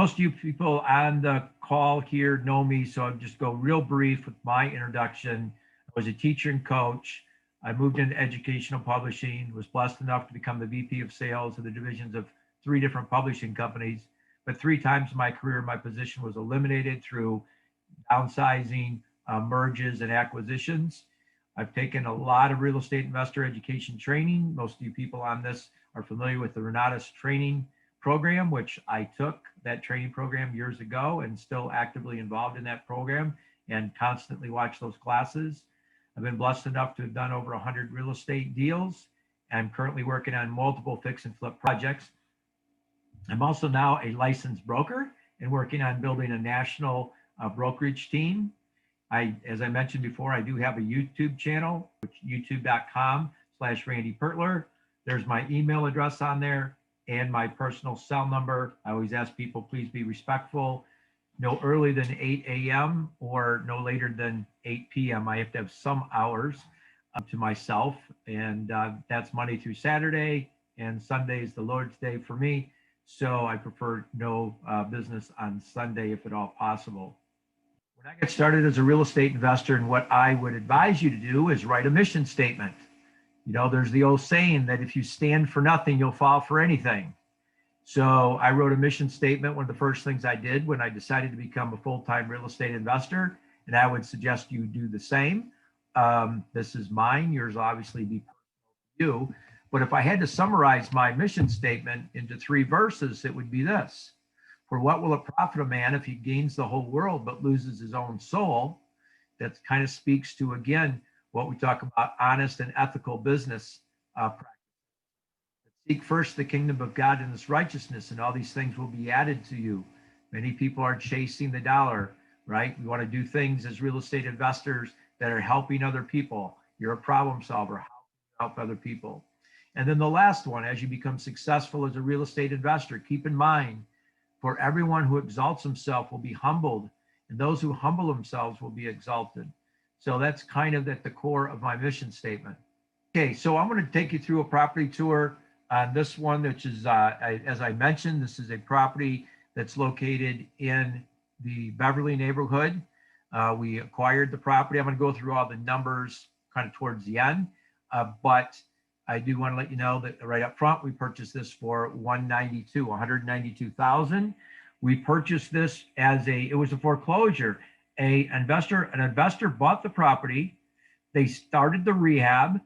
Most of you people on the call here know me, so I'll just go real brief with my introduction. I was a teacher and coach. I moved into educational publishing, was blessed enough to become the VP of sales of the divisions of 3 different publishing companies. But 3 times in my career, my position was eliminated through downsizing, merges, and acquisitions. I've taken a lot of real estate investor education training. Most of you people on this are familiar with the Renatus training program, which I took that training program years ago and still actively involved in that program and constantly watch those classes. I've been blessed enough to have done over 100 real estate deals. I'm currently working on multiple fix and flip projects. I'm also now a licensed broker and working on building a national brokerage team. As I mentioned before, I do have a YouTube channel, which youtube.com/Randy Pertler. There's my email address on there and my personal cell number. I always ask people, please be respectful. No earlier than 8 a.m. or no later than 8 p.m. I have to have some hours to myself, and that's Monday through Saturday, and Sunday is the Lord's Day for me. So I prefer no business on Sunday if at all possible. When I get started as a real estate investor, and what I would advise you to do is write a mission statement. You know, there's the old saying that if you stand for nothing, you'll fall for anything. So I wrote a mission statement, one of the first things I did when I decided to become a full-time real estate investor, and I would suggest you do the same. This is mine, yours obviously be personal to you. But if I had to summarize my mission statement into 3 verses, it would be this. For what will it profit a man if he gains the whole world but loses his own soul? That kind of speaks to, again, what we talk about, honest and ethical business practice. Seek first the kingdom of God and his righteousness, and all these things will be added to you. Many people are chasing the dollar, right? We want to do things as real estate investors that are helping other people. You're a problem solver. How can you help other people? And then the last one, as you become successful as a real estate investor, keep in mind, for everyone who exalts himself will be humbled, and those who humble themselves will be exalted. So that's kind of at the core of my mission statement. Okay, so I'm going to take you through a property tour on this one, which is, as I mentioned, this is a property that's located in the Beverly neighborhood. We acquired the property. I'm going to go through all the numbers kind of towards the end, but I do want to let you know that right up front, we purchased this for $192,000. We purchased this as it was a foreclosure. An investor bought the property. They started the rehab.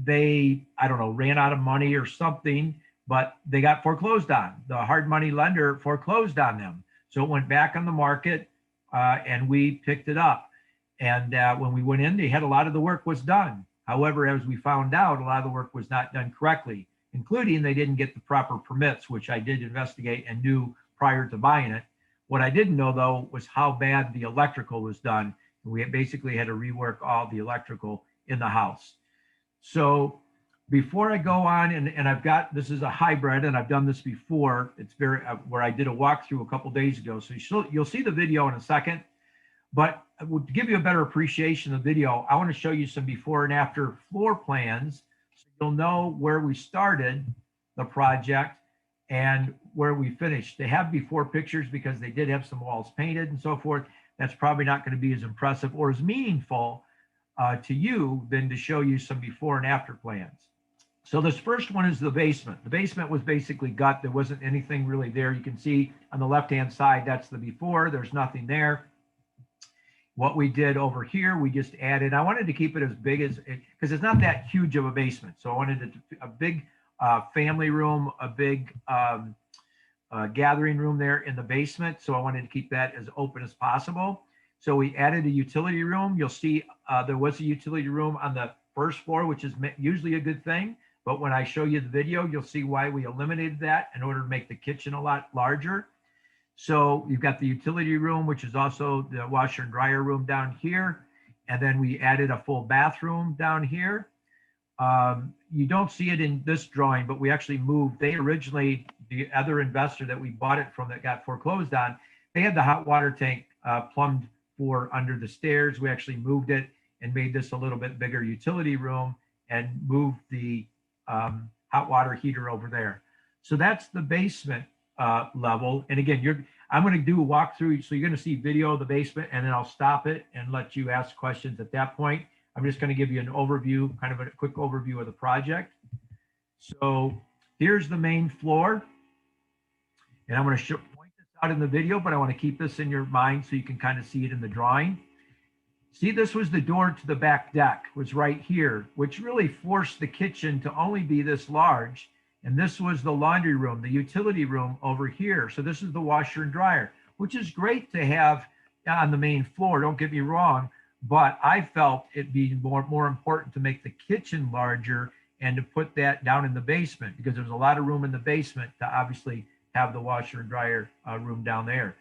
They, I don't know, ran out of money or something, but they got foreclosed on. The hard money lender foreclosed on them. So it went back on the market, and we picked it up. And when we went in, they had a lot of the work was done. However, as we found out, a lot of the work was not done correctly, including they didn't get the proper permits, which I did investigate and knew prior to buying it. What I didn't know, though, was how bad the electrical was done. We basically had to rework all the electrical in the house. So before I go on, and I've got, this is a hybrid, and I've done this before. It's very, where I did a walkthrough a couple days ago. So you'll see the video in a second. But to give you a better appreciation of the video, I want to show you some before and after floor plans, so you'll know where we started the project and where we finished. They have before pictures because they did have some walls painted and so forth. That's probably not going to be as impressive or as meaningful to you than to show you some before and after plans. So this first one is the basement. The basement was basically gut. There wasn't anything really there. You can see on the left-hand side, that's the before. There's nothing there. What we did over here, we just added, I wanted to keep it as big as, because it's not that huge of a basement. So I wanted a big family room, a big gathering room there in the basement. So I wanted to keep that as open as possible. So we added a utility room. You'll see there was a utility room on the first floor, which is usually a good thing. But when I show you the video, you'll see why we eliminated that in order to make the kitchen a lot larger. So you've got the utility room, which is also the washer and dryer room down here. And then we added a full bathroom down here. You don't see it in this drawing, but we actually moved. They originally, the other investor that we bought it from that got foreclosed on, they had the hot water tank plumbed for under the stairs. We actually moved it and made this a little bit bigger utility room and moved the hot water heater over there. So that's the basement level. And again, I'm going to do a walkthrough. So you're going to see video of the basement, and then I'll stop it and let you ask questions at that point. I'm just going to give you an overview, kind of a quick overview of the project. So here's the main floor. And I'm going to point this out in the video, but I want to keep this in your mind so you can kind of see it in the drawing. See, this was the door to the back deck, was right here, which really forced the kitchen to only be this large. And this was the laundry room, the utility room over here. So this is the washer and dryer, which is great to have on the main floor. Don't get me wrong, but I felt it'd be more important to make the kitchen larger and to put that down in the basement, because there's a lot of room in the basement to obviously have the washer and dryer room down there.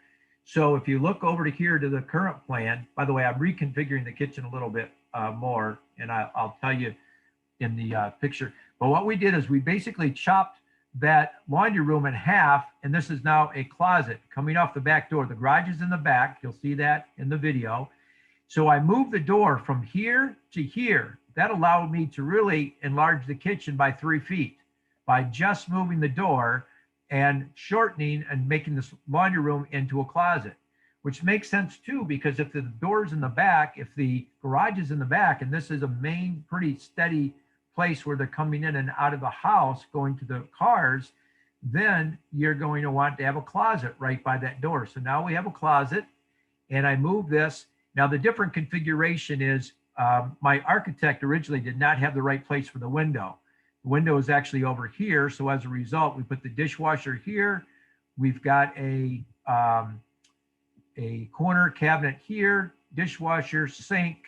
So if you look over to here to the current plan, by the way, I'm reconfiguring the kitchen a little bit more, and I'll tell you in the picture. But what we did is we basically chopped that laundry room in half, and this is now a closet coming off the back door. The garage is in the back. You'll see that in the video. So I moved the door from here to here. That allowed me to really enlarge the kitchen by 3 feet by just moving the door and shortening and making this laundry room into a closet, which makes sense too, because if the door's in the back, if the garage is in the back, and this is a main pretty steady place where they're coming in and out of the house, going to the cars, then you're going to want to have a closet right by that door. So now we have a closet, and I move this. Now the different configuration is my architect originally did not have the right place for the window. The window is actually over here. So as a result, we put the dishwasher here. We've got a corner cabinet here, dishwasher, sink,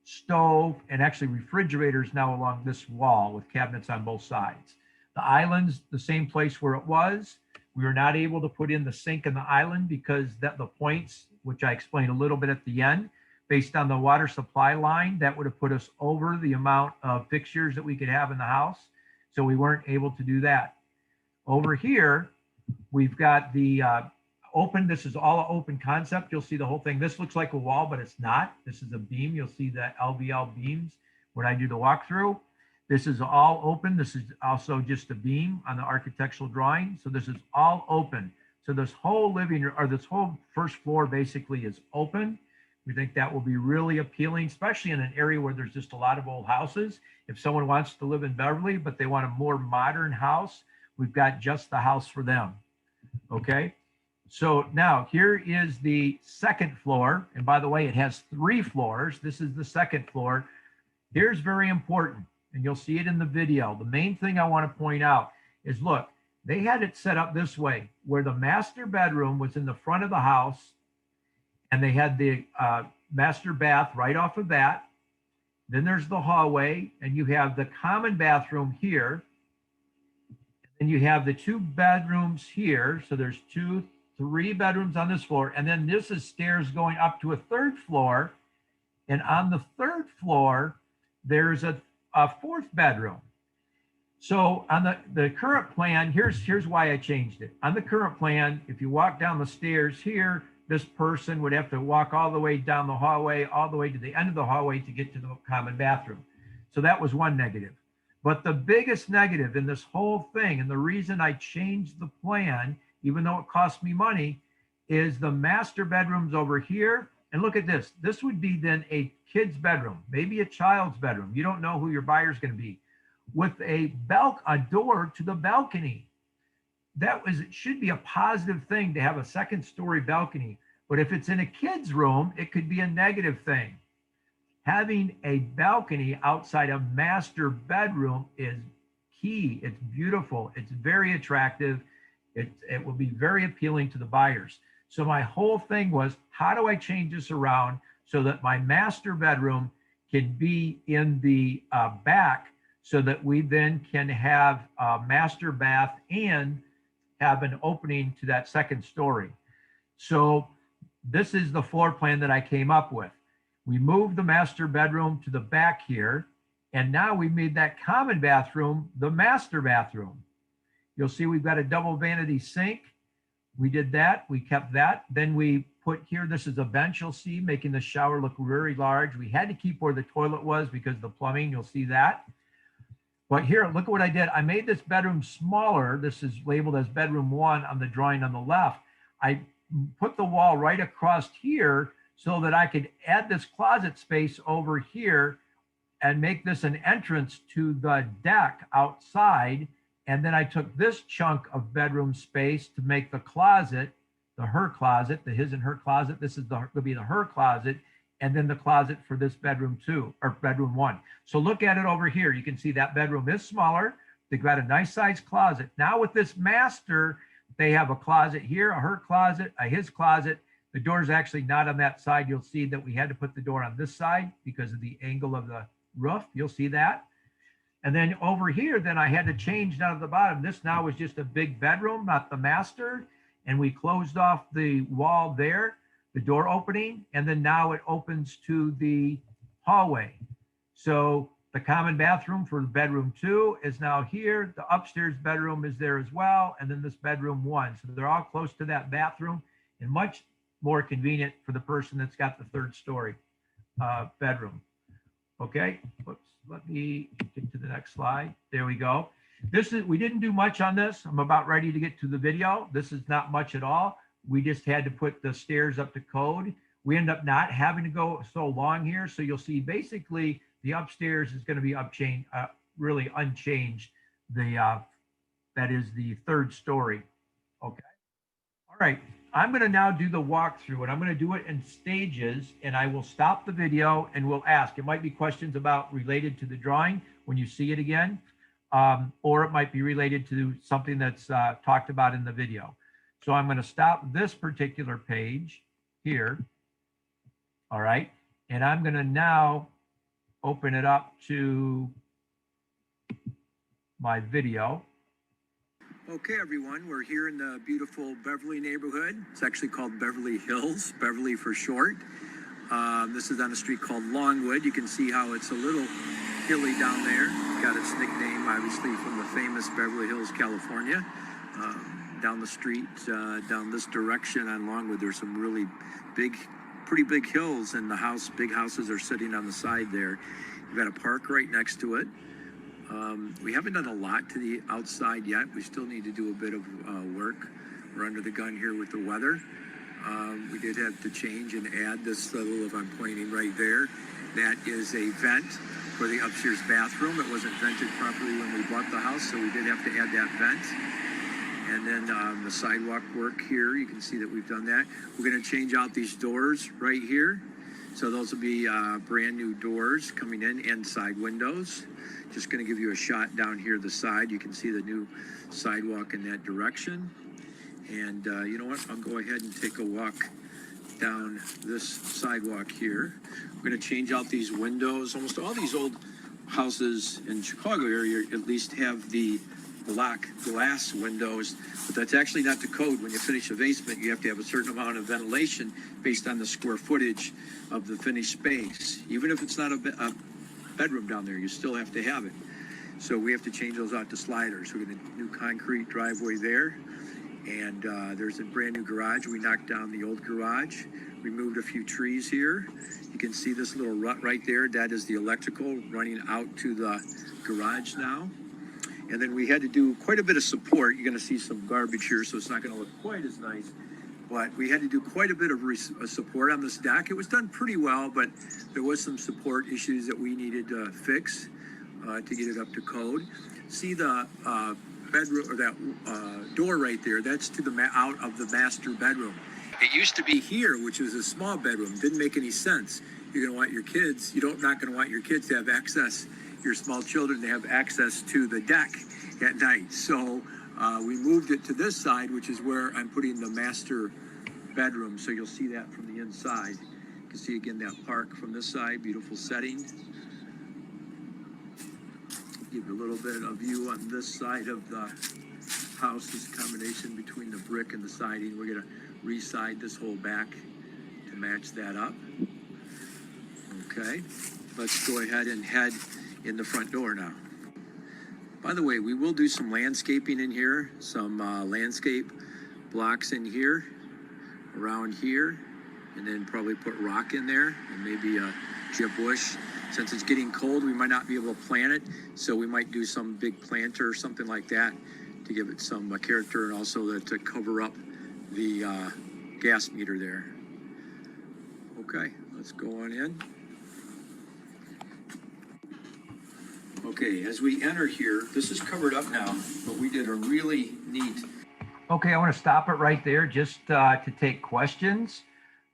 stove, and actually refrigerators now along this wall with cabinets on both sides. The island's the same place where it was. We were not able to put in the sink in the island because the points, which I explained a little bit at the end, based on the water supply line, that would have put us over the amount of fixtures that we could have in the house. So we weren't able to do that. Over here, we've got the open. This is all an open concept. You'll see the whole thing. This looks like a wall, but it's not. This is a beam. You'll see the LVL beams when I do the walkthrough. This is all open. This is also just a beam on the architectural drawing. So this is all open. So this whole living room, or this whole first floor basically is open. We think that will be really appealing, especially in an area where there's just a lot of old houses. If someone wants to live in Beverly, but they want a more modern house, we've got just the house for them. Okay. So now here is the second floor. And by the way, it has 3 floors. This is the second floor. Here's very important, and you'll see it in the video. The main thing I want to point out is, look, they had it set up this way, where the master bedroom was in the front of the house, and they had the master bath right off of that. Then there's the hallway, and you have the common bathroom here. And you have the 2 bedrooms here. So there's 3 bedrooms on this floor. And then this is stairs going up to a 3rd floor. And on the 3rd floor, there's a 4th bedroom. So on the current plan, here's why I changed it. On the current plan, if you walk down the stairs here, this person would have to walk all the way down the hallway, all the way to the end of the hallway to get to the common bathroom. So that was one negative. But the biggest negative in this whole thing, and the reason I changed the plan, even though it cost me money, is the master bedrooms over here. And look at this. This would be then a kid's bedroom, maybe a child's bedroom. You don't know who your buyer's going to be, with a door to the balcony. It should be a positive thing to have a 2nd-story balcony. But if it's in a kid's room, it could be a negative thing. Having a balcony outside a master bedroom is key. It's beautiful. It's very attractive. It will be very appealing to the buyers. So my whole thing was, how do I change this around so that my master bedroom can be in the back, so that we then can have a master bath and have an opening to that 2nd story. So this is the floor plan that I came up with. We moved the master bedroom to the back here, and now we made that common bathroom the master bathroom. You'll see we've got a double vanity sink. We did that, we kept that. Then we put here, this is a bench, you'll see, making the shower look very large. We had to keep where the toilet was because of the plumbing, you'll see that. But here, look at what I did. I made this bedroom smaller. This is labeled as bedroom 1 on the drawing on the left. I put the wall right across here so that I could add this closet space over here and make this an entrance to the deck outside. And then I took this chunk of bedroom space to make the closet, the her closet, the his and her closet. This is going to be the her closet, and then the closet for this bedroom 2 or bedroom 1. So look at it over here. You can see that bedroom is smaller. They've got a nice sized closet. Now with this master, they have a closet here, a her closet, a his closet. The door is actually not on that side. You'll see that we had to put the door on this side because of the angle of the roof. You'll see that. And then over here, then I had to change down at the bottom. This now is just a big bedroom, not the master. And we closed off the wall there, the door opening, and then now it opens to the hallway. So the common bathroom for bedroom 2 is now here. The upstairs bedroom is there as well. And then this bedroom 1. So they're all close to that bathroom and much more convenient for the person that's got the 3rd story bedroom. Okay, whoops, let me get to the next slide. There we go. We didn't do much on this. I'm about ready to get to the video. This is not much at all. We just had to put the stairs up to code. We end up not having to go so long here. So you'll see basically the upstairs is going to be really unchanged. That is the 3rd story. Okay. All right. I'm going to now do the walkthrough, and I'm going to do it in stages, and I will stop the video and we'll ask. It might be questions related to the drawing when you see it again, or it might be related to something that's talked about in the video. So I'm going to stop this particular page here. All right. And I'm going to now open it up to my video. Okay, everyone, we're here in the beautiful Beverly neighborhood. It's actually called Beverly Hills, Beverly for short. This is on a street called Longwood. You can see how it's a little hilly down there. Got its nickname, obviously, from the famous Beverly Hills, California. Down the street, down this direction on Longwood, there's some really pretty big hills, and big houses are sitting on the side there. You've got a park right next to it. We haven't done a lot to the outside yet. We still need to do a bit of work. We're under the gun here with the weather. We did have to change and add this little, if I'm pointing right there, that is a vent for the upstairs bathroom. It wasn't vented properly when we bought the house, so we did have to add that vent. And then the sidewalk work here, you can see that we've done that. We're going to change out these doors right here. So those will be brand new doors coming in and side windows. Just going to give you a shot down here the side. You can see the new sidewalk in that direction. And you know what? I'll go ahead and take a walk down this sidewalk here. We're going to change out these windows. Almost all these old houses in the Chicago area at least have the block glass windows, but that's actually not the code. When you finish a basement, you have to have a certain amount of ventilation based on the square footage of the finished space. Even if it's not a bedroom down there, you still have to have it. So we have to change those out to sliders. We're going to new concrete driveway there, and there's a brand new garage. We knocked down the old garage, removed a few trees here. You can see this little rut right there. That is the electrical running out to the garage now. And then we had to do quite a bit of support. You're going to see some garbage here, so it's not going to look quite as nice. But we had to do quite a bit of support on this deck. It was done pretty well, but there was some support issues that we needed to fix to get it up to code. See the bedroom, or that door right there? That's to the out of the master bedroom. It used to be here, which was a small bedroom. Didn't make any sense. You're going to want your kids. Not going to want your kids to have access. Your small children to have access to the deck at night. So we moved it to this side, which is where I'm putting the master bedroom. So you'll see that from the inside. You can see again that park from this side, beautiful setting. Give you a little bit of view on this side of the house, this combination between the brick and the siding. We're gonna re-side this whole back to match that up. Okay, let's go ahead and head in the front door now. By the way, we will do some landscaping in here, some landscape blocks in here, around here, and then probably put rock in there, and maybe a a bush. Since it's getting cold, we might not be able to plant it, so we might do some big planter or something like that to give it some character, and also to cover up the gas meter there. Okay, let's go on in. Okay, as we enter here, this is covered up now, but we did a really neat. Okay, I want to stop it right there just to take questions.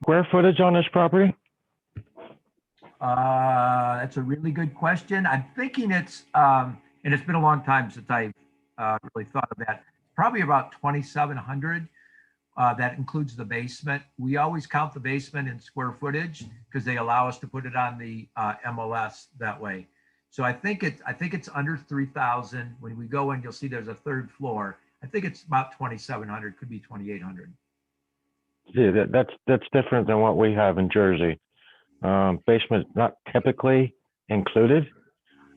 Square footage on this property? That's a really good question. I'm thinking it's, and it's been a long time since I've really thought of that. Probably about 2,700. That includes the basement. We always count the basement in square footage because they allow us to put it on the MLS that way. So I think it's under 3,000. When we go in, you'll see there's a third floor. I think it's about 2,700, could be 2,800. Yeah, that's different than what we have in Jersey. Basement not typically included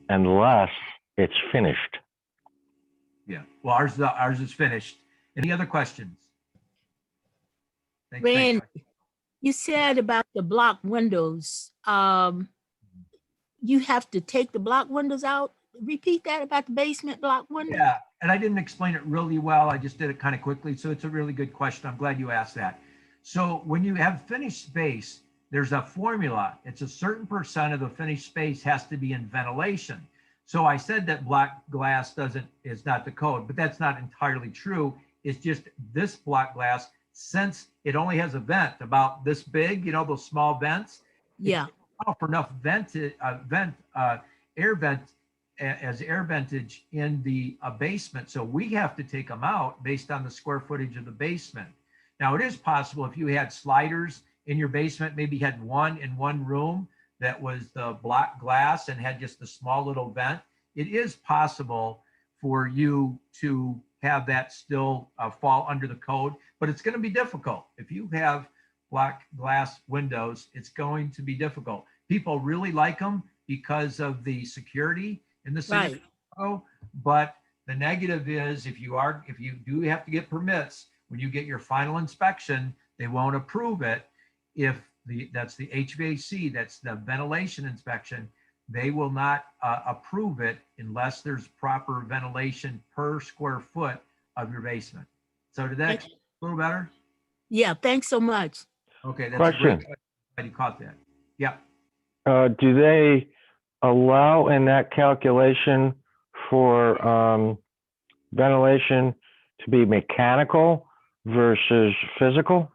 unless it's finished. Yeah, well, ours is finished. Any other questions? Thanks, Rand, thanks. you said about the block windows. You have to take the block windows out. Repeat that about the basement block windows. Yeah, and I didn't explain it really well. I just did it kind of quickly. So it's a really good question. I'm glad you asked that. So when you have finished space, there's a formula. It's a certain percent of the finished space has to be in ventilation. So I said that black glass is not the code, but that's not entirely true. It's just this block glass, since it only has a vent about this big, those small vents. Yeah. For enough air ventage in the basement. So we have to take them out based on the square footage of the basement. Now it is possible if you had sliders in your basement, maybe you had one in one room that was the block glass and had just a small little vent. It is possible for you to have that still fall under the code, but it's going to be difficult. If you have black glass windows, it's going to be difficult. People really like them because of the security in the city of Chicago, but the negative is if you do have to get permits, when you get your final inspection, they won't approve it. If that's the HVAC, that's the ventilation inspection, they will not approve it unless there's proper ventilation per square foot of your basement. So did that a little better? Yeah, thanks so much. Okay, that's Question. a great question. Glad you caught that. Yeah. Do they allow in that calculation for ventilation to be mechanical versus physical?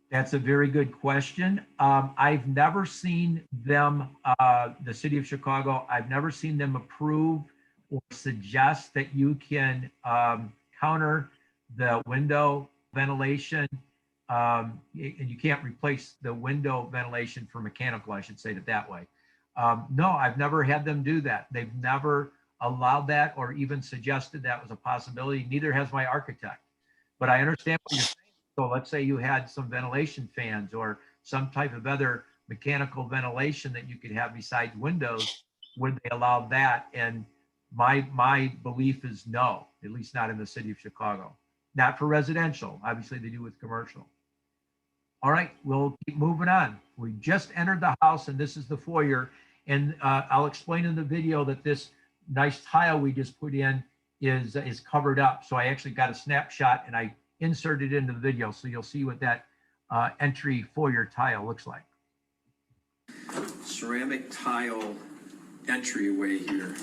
That's a very good question. I've never seen them, the city of Chicago, I've never seen them approve or suggest that you can counter the window ventilation. And you can't replace the window ventilation for mechanical, I should say it that way. No, I've never had them do that. They've never allowed that or even suggested that was a possibility. Neither has my architect. But I understand what you're saying. So let's say you had some ventilation fans or some type of other mechanical ventilation that you could have besides windows. Would they allow that? And my belief is no, at least not in the city of Chicago. Not for residential. Obviously they do with commercial. All right, we'll keep moving on. We just entered the house and this is the foyer. And I'll explain in the video that this nice tile we just put in is covered up. So I actually got a snapshot and I inserted into the video. So you'll see what that entry foyer tile looks like. Ceramic tile entryway here.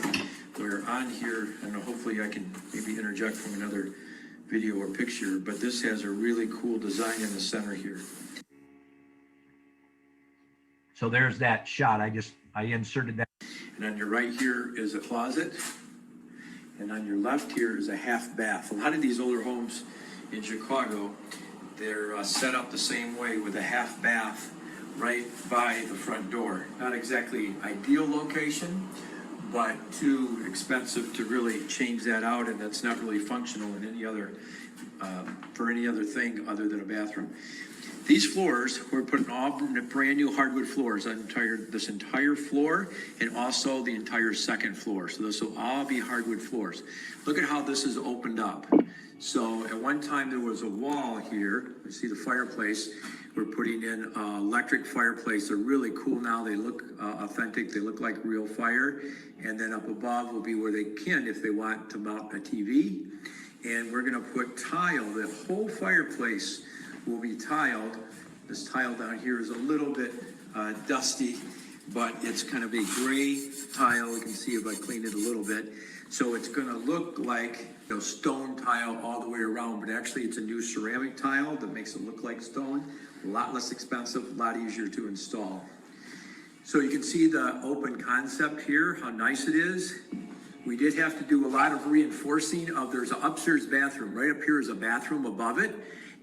We're on here, and hopefully I can maybe interject from another video or picture, but this has a really cool design in the center here. So there's that shot. I inserted that. And on your right here is a closet. And on your left here is a half bath. A lot of these older homes in Chicago, they're set up the same way with a half bath right by the front door. Not exactly ideal location, but too expensive to really change that out, and that's not really functional in any other for any other thing other than a bathroom. These floors, we're putting all brand new hardwood floors on this entire floor, and also the entire second floor. So this will all be hardwood floors. Look at how this is opened up. So at one time there was a wall here. You see the fireplace. We're putting in electric fireplace. They're really cool now. They look authentic. They look like real fire. And then up above will be where they can, if they want, to mount a TV. And we're gonna put tile. The whole fireplace will be tiled. This tile down here is a little bit dusty, but it's kind of a gray tile. You can see if I clean it a little bit. So it's gonna look like, you know, stone tile all the way around, but actually it's a new ceramic tile that makes it look like stone. A lot less expensive, a lot easier to install. So you can see the open concept here, how nice it is. We did have to do a lot of reinforcing of, there's an upstairs bathroom. Right up here is a bathroom above it,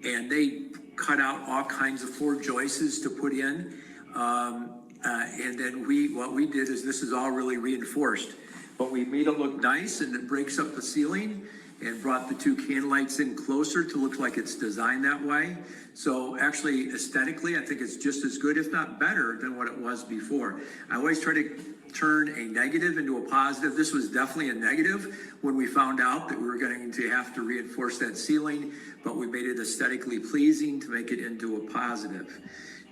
and they cut out all kinds of floor joists to put in. And then what we did is, this is all really reinforced, but we made it look nice, and it breaks up the ceiling and brought the two can lights in closer to look like it's designed that way. So actually, aesthetically, I think it's just as good, if not better, than what it was before. I always try to turn a negative into a positive. This was definitely a negative when we found out that we were going to have to reinforce that ceiling, but we made it aesthetically pleasing to make it into a positive.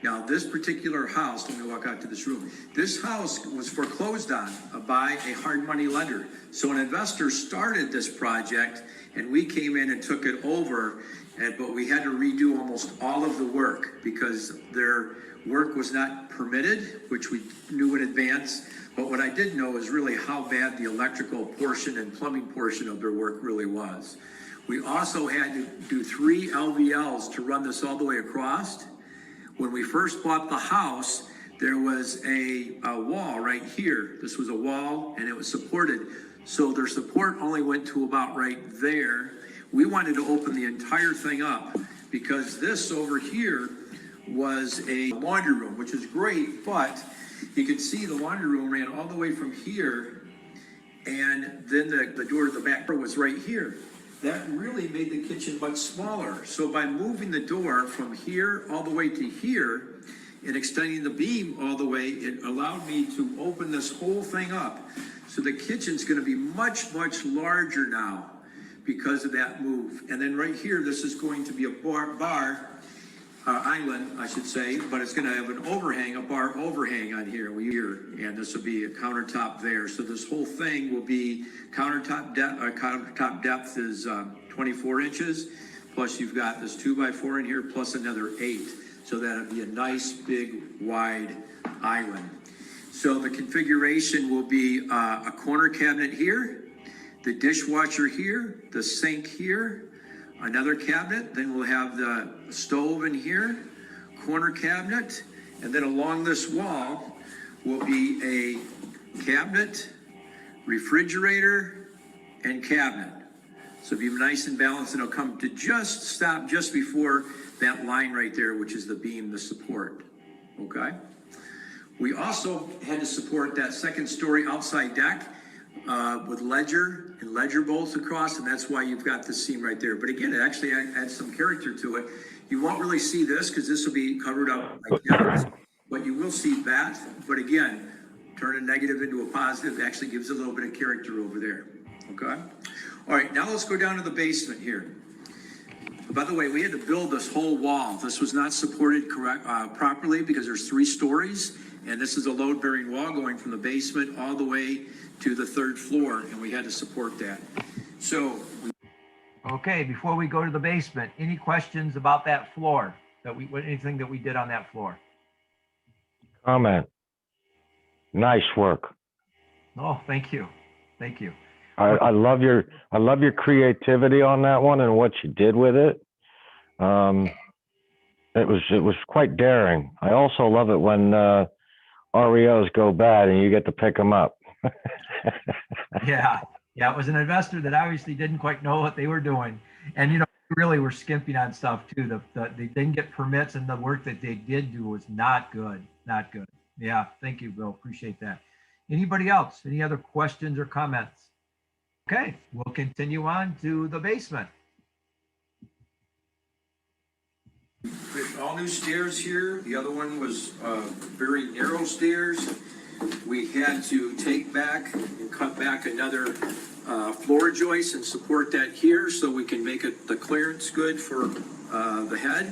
Now, this particular house, let me walk out to this room. This house was foreclosed on by a hard money lender. So an investor started this project, and we came in and took it over, but we had to redo almost all of the work because their work was not permitted, which we knew in advance. But what I did know is really how bad the electrical portion and plumbing portion of their work really was. We also had to do 3 LVLs to run this all the way across. When we first bought the house, there was a wall right here. This was a wall, and it was supported. So their support only went to about right there. We wanted to open the entire thing up because this over here was a laundry room, which is great, but you can see the laundry room ran all the way from here, and then the door to the back door was right here. That really made the kitchen much smaller. So by moving the door from here all the way to here and extending the beam all the way, it allowed me to open this whole thing up. So the kitchen's gonna be much, much larger now because of that move. And then right here, this is going to be a island, I should say, but it's gonna have an overhang, a bar overhang on here, and this will be a countertop there. So this whole thing will be countertop depth is 24 inches, plus you've got this 2x4 in here, plus another 8. So that'll be a nice, big, wide island. So the configuration will be a corner cabinet here, the dishwasher here, the sink here, another cabinet, then we'll have the stove in here, corner cabinet, and then along this wall will be a cabinet, refrigerator, and cabinet. So it'll be nice and balanced, and it'll come to stop just before that line right there, which is the beam, the support, okay? We also had to support that second story outside deck with ledger and ledger bolts across, and that's why you've got this seam right there. But again, it actually adds some character to it. You won't really see this because this will be covered up like this, but you will see that. But again, turn a negative into a positive actually gives a little bit of character over there, okay? All right, now let's go down to the basement here. By the way, we had to build this whole wall. This was not supported properly because there's 3 stories, and this is a load-bearing wall going from the basement all the way to the 3rd floor, and we had to support that. So. Okay, before we go to the basement, any questions about that floor? Anything that we did on that floor? Comment. Nice work. Oh, thank you. Thank you. I love your creativity on that one and what you did with it. It was quite daring. I also love it when REOs go bad and you get to pick them up. Yeah, it was an investor that obviously didn't quite know what they were doing, and really were skimping on stuff too. They didn't get permits, and the work that they did do was not good. Yeah, thank you, Bill. Appreciate that. Anybody else? Any other questions or comments? Okay, we'll continue on to the basement. All new stairs here. The other one was very narrow stairs. We had to take back and cut back another floor joist and support that here so we can make it the clearance good for the head.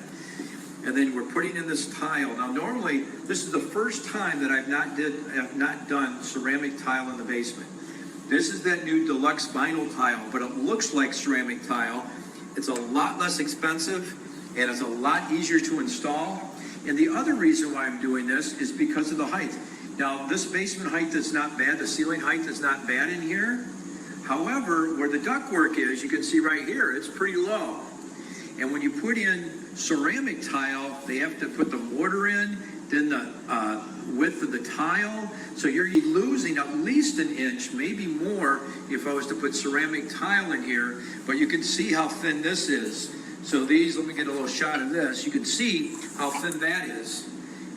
And then we're putting in this tile. Now, normally, this is the first time that I've not done ceramic tile in the basement. This is that new deluxe vinyl tile, but it looks like ceramic tile. It's a lot less expensive and it's a lot easier to install. And the other reason why I'm doing this is because of the height. Now, this basement height is not bad. The ceiling height is not bad in here. However, where the ductwork is, you can see right here, it's pretty low. And when you put in ceramic tile, they have to put the mortar in, then the width of the tile. So you're losing at least an inch, maybe more, if I was to put ceramic tile in here. But you can see how thin this is. So these, let me get a little shot of this. You can see how thin that is.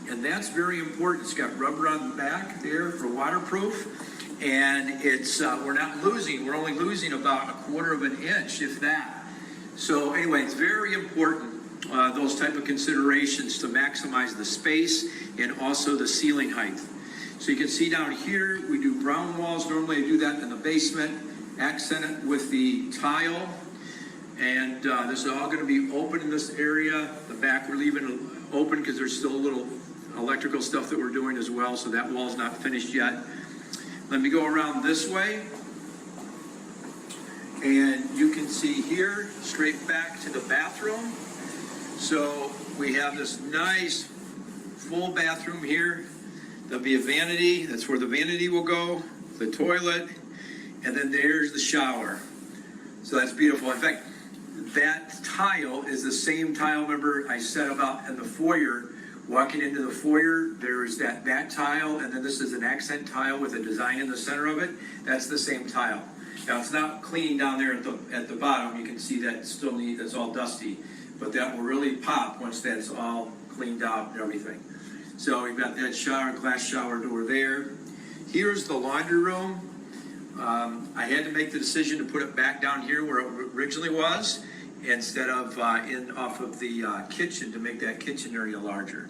And that's very important. It's got rubber on the back there for waterproof. And it's, we're not losing, we're only losing about 1/4 of an inch, if that. So anyway, it's very important, those type of considerations to maximize the space and also the ceiling height. So you can see down here, we do brown walls. Normally I do that in the basement, accent it with the tile. And this is all gonna be open in this area. The back we're leaving open because there's still a little electrical stuff that we're doing as well. So that wall's not finished yet. Let me go around this way. And you can see here, straight back to the bathroom. So we have this nice full bathroom here. There'll be a vanity, that's where the vanity will go, the toilet, and then there's the shower. So that's beautiful. In fact, that tile is the same tile, remember I said about in the foyer. Walking into the foyer, there's that tile, and then this is an accent tile with a design in the center of it. That's the same tile. Now it's not clean down there at the bottom. You can see that it's still neat, it's all dusty, but that will really pop once that's all cleaned out and everything. So we've got that shower, glass shower door there. Here's the laundry room. I had to make the decision to put it back down here where it originally was, instead of off of the kitchen, to make that kitchen area larger.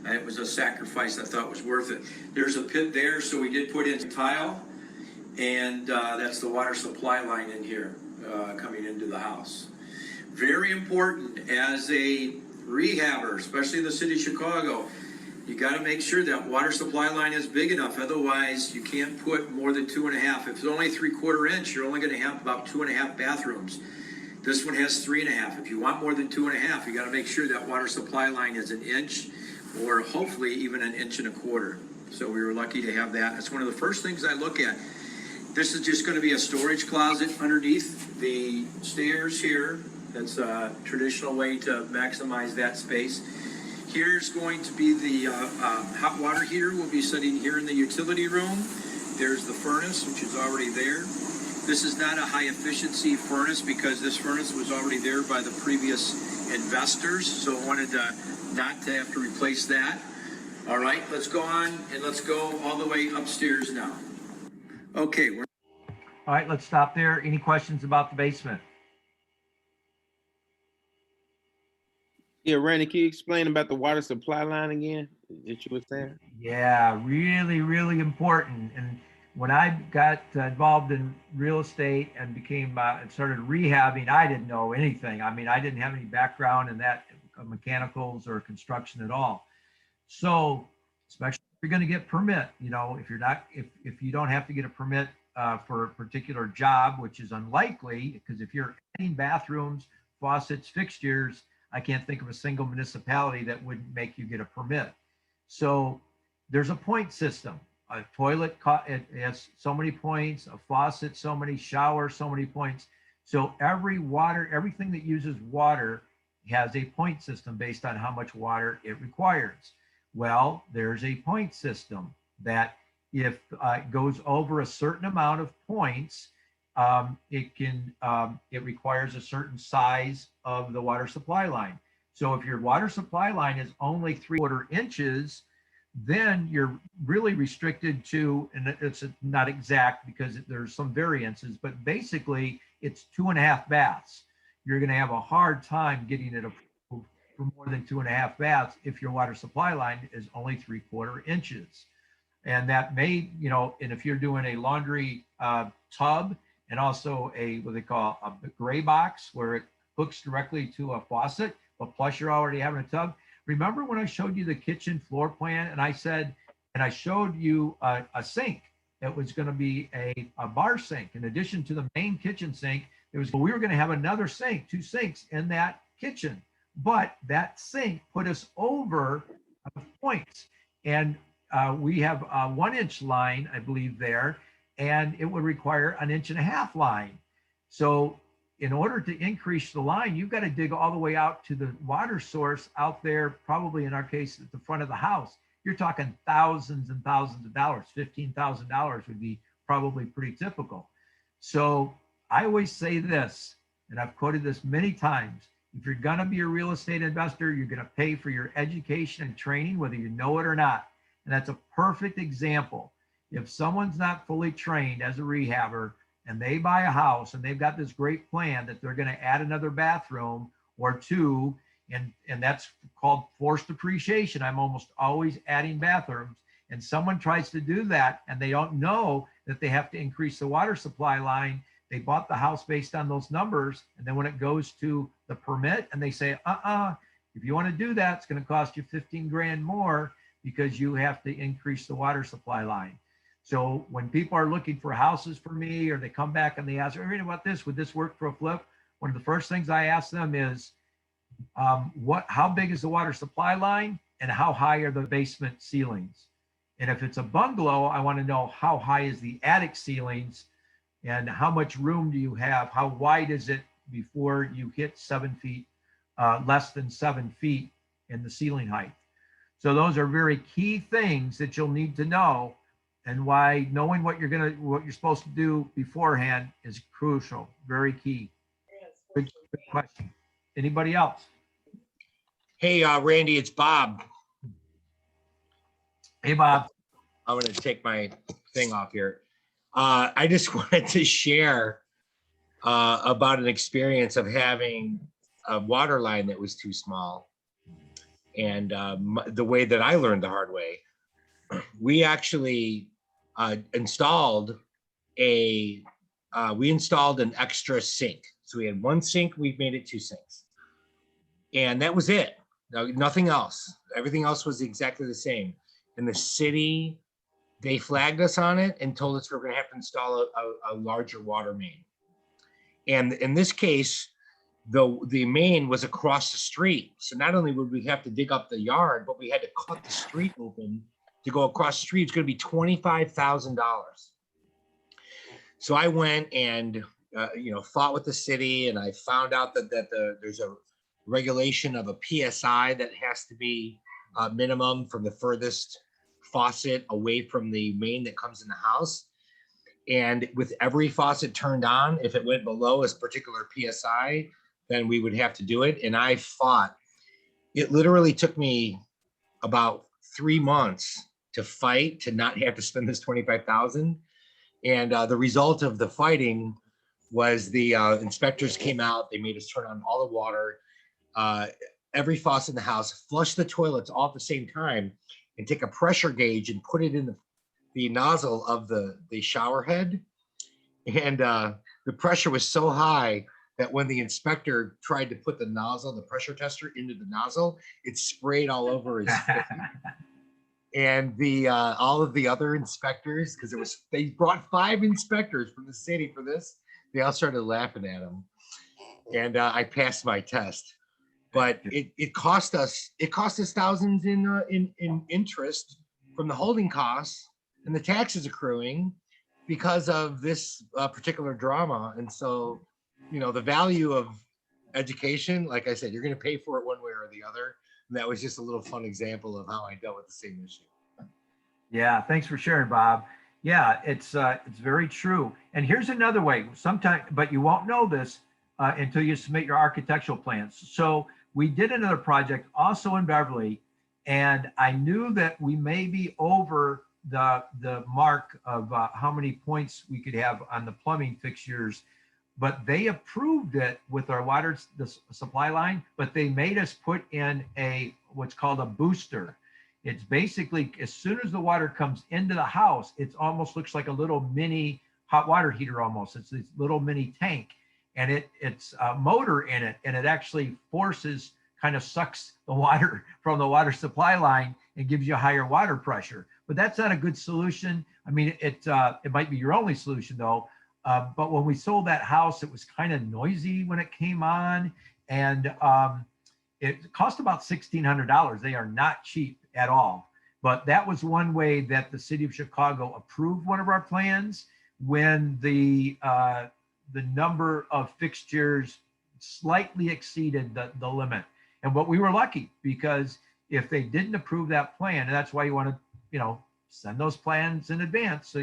It was a sacrifice I thought was worth it. There's a pit there, so we did put in tile. And that's the water supply line in here coming into the house. Very important as a rehabber, especially in the city of Chicago, you got to make sure that water supply line is big enough. Otherwise, you can't put more than 2.5. If it's only 3/4 inch, you're only going to have about 2.5 bathrooms. This one has 3.5. If you want more than 2.5, you got to make sure that water supply line is 1 inch or hopefully even 1.25 inches. So we were lucky to have that. That's one of the first things I look at. This is just going to be a storage closet underneath the stairs here. That's a traditional way to maximize that space. Here's going to be the hot water heater. We'll be sitting here in the utility room. There's the furnace, which is already there. This is not a high efficiency furnace because this furnace was already there by the previous investors. So I wanted not to have to replace that. All right, let's go on and let's go all the way upstairs now. Okay, All right, let's stop there. Any questions about the basement? Yeah, Randy, can you explain about the water supply line again that you were saying? Yeah, really, really important. And when I got involved in real estate and became started rehabbing, I didn't know anything. I mean, I didn't have any background in that mechanicals or construction at all. So, especially if you're going to get permit, you know, if you don't have to get a permit for a particular job, which is unlikely, because if you're adding bathrooms, faucets, fixtures, I can't think of a single municipality that wouldn't make you get a permit. So there's a point system. A toilet it has so many points, a faucet so many, shower so many points. So everything that uses water has a point system based on how much water it requires. Well, there's a point system that if it goes over a certain amount of points, it requires a certain size of the water supply line. So if your water supply line is only 3/4 inches, then you're really restricted to, and it's not exact because there's some variances, but basically it's 2.5 baths. You're going to have a hard time getting it approved for more than 2.5 baths if your water supply line is only 3/4 inches. And that may, you know, and if you're doing a laundry tub and also what they call a gray box where it hooks directly to a faucet, but plus you're already having a tub, remember when I showed you the kitchen floor plan and I said, and I showed you a sink. It was going to be a bar sink. In addition to the main kitchen sink, we were going to have another sink, 2 sinks in that kitchen. But that sink put us over points. And we have a 1-inch line, I believe, there, and it would require an 1.5-inch line. So in order to increase the line, you've got to dig all the way out to the water source out there, probably in our case at the front of the house. You're talking thousands and thousands of dollars. $15,000 would be probably pretty typical. So I always say this, and I've quoted this many times: if you're going to be a real estate investor, you're going to pay for your education and training, whether you know it or not. And that's a perfect example. If someone's not fully trained as a rehabber and they buy a house and they've got this great plan that they're going to add another bathroom or 2, and that's called forced depreciation. I'm almost always adding bathrooms, and someone tries to do that and they don't know that they have to increase the water supply line. They bought the house based on those numbers, and then when it goes to the permit and they say, if you want to do that, it's going to cost you 15 grand more because you have to increase the water supply line. So when people are looking for houses for me, or they come back and they ask, hey, about this, would this work for a flip? One of the first things I ask them is, how big is the water supply line and how high are the basement ceilings? And if it's a bungalow, I want to know how high is the attic ceilings and how much room do you have? How wide is it before you hit 7 feet, less than 7 feet in the ceiling height? So those are very key things that you'll need to know, and why knowing what you're supposed to do beforehand is crucial, very key. Good question. Anybody else? Hey, Randy, it's Bob. Hey, Bob. I'm going to take my thing off here. I just wanted to share about an experience of having a water line that was too small. And the way that I learned the hard way, we actually installed an extra sink. So we had 1 sink, we made it 2 sinks. And that was it. Nothing else. Everything else was exactly the same. And the city, they flagged us on it and told us we're going to have to install a larger water main. And in this case, the main was across the street. So not only would we have to dig up the yard, but we had to cut the street open to go across the street. It's going to be $25,000. So I went and fought with the city, and I found out that there's a regulation of a PSI that has to be minimum from the furthest faucet away from the main that comes in the house. And with every faucet turned on, if it went below a particular PSI, then we would have to do it. And I fought. It literally took me about 3 months to fight to not have to spend this $25,000. And the result of the fighting was the inspectors came out. They made us turn on all the water, every faucet in the house, flush the toilets all at the same time, and take a pressure gauge and put it in the nozzle of the shower head. And the pressure was so high that when the inspector tried to put the pressure tester into the nozzle, it sprayed all over his face. And all of the other inspectors, because they brought 5 inspectors from the city for this, they all started laughing at him. And I passed my test. But it cost us thousands in interest from the holding costs and the taxes accruing because of this particular drama. And so, the value of education, like I said, you're going to pay for it one way or the other. And that was just a little fun example of how I dealt with the same issue. Yeah, thanks for sharing, Bob. Yeah, it's very true. And here's another way. Sometimes, but you won't know this until you submit your architectural plans. So we did another project also in Beverly, and I knew that we may be over the mark of how many points we could have on the plumbing fixtures, but they approved it with our water supply line, but they made us put in what's called a booster. It's basically, as soon as the water comes into the house, it almost looks like a little mini hot water heater almost. It's this little mini tank, and it's a motor in it, and it actually forces kind of sucks the water from the water supply line and gives you higher water pressure. But that's not a good solution. I mean, it might be your only solution though. But when we sold that house, it was kind of noisy when it came on, and it cost about $1,600. They are not cheap at all. But that was one way that the city of Chicago approved one of our plans when the number of fixtures slightly exceeded the limit. And but we were lucky, because if they didn't approve that plan, and that's why you want to, send those plans in advance so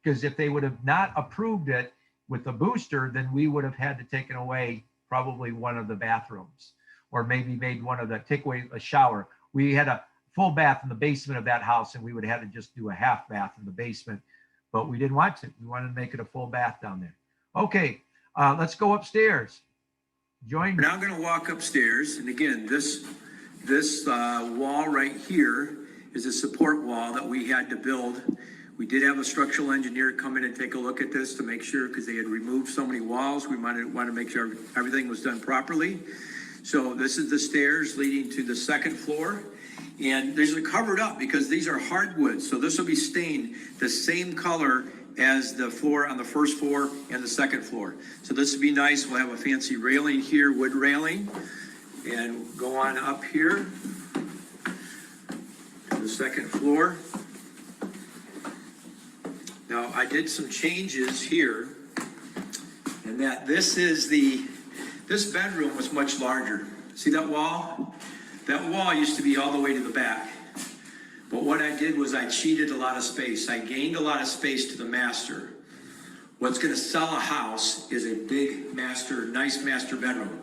because if they would have not approved it with the booster, then we would have had to taken away probably one of the bathrooms, or maybe made one of the take away a shower. We had a full bath in the basement of that house, and we would have had to just do a half bath in the basement, but we didn't want to. We wanted to make it a full bath down there. Okay, let's go upstairs. Join me. We're now going to walk upstairs, and again, this wall right here is a support wall that we had to build. We did have a structural engineer come in and take a look at this to make sure, because they had removed so many walls. We want to make sure everything was done properly. So this is the stairs leading to the second floor. And these are covered up because these are hardwood. So this will be stained the same color as the floor on the first floor and the second floor. So this would be nice. We'll have a fancy railing here, wood railing, and go on up here to the second floor. Now, I did some changes here, and that this bedroom was much larger. See that wall? That wall used to be all the way to the back. But what I did was I cheated a lot of space. I gained a lot of space to the master. What's going to sell a house is a big master, nice master bedroom.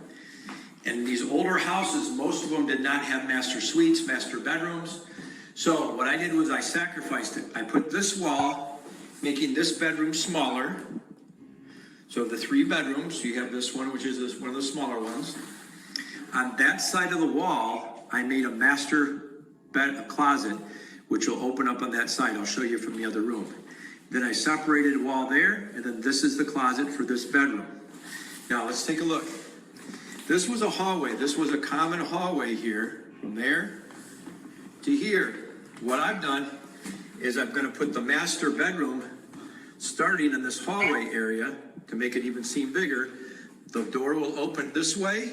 And these older houses, most of them did not have master suites, master bedrooms. So what I did was I sacrificed it. I put this wall, making this bedroom smaller. So the 3 bedrooms, you have this one, which is one of the smaller ones. On that side of the wall, I made a master closet, which will open up on that side. I'll show you from the other room. Then I separated a wall there, and then this is the closet for this bedroom. Now let's take a look. This was a hallway. This was a common hallway here, from there to here. What I've done is I'm going to put the master bedroom starting in this hallway area to make it even seem bigger. The door will open this way,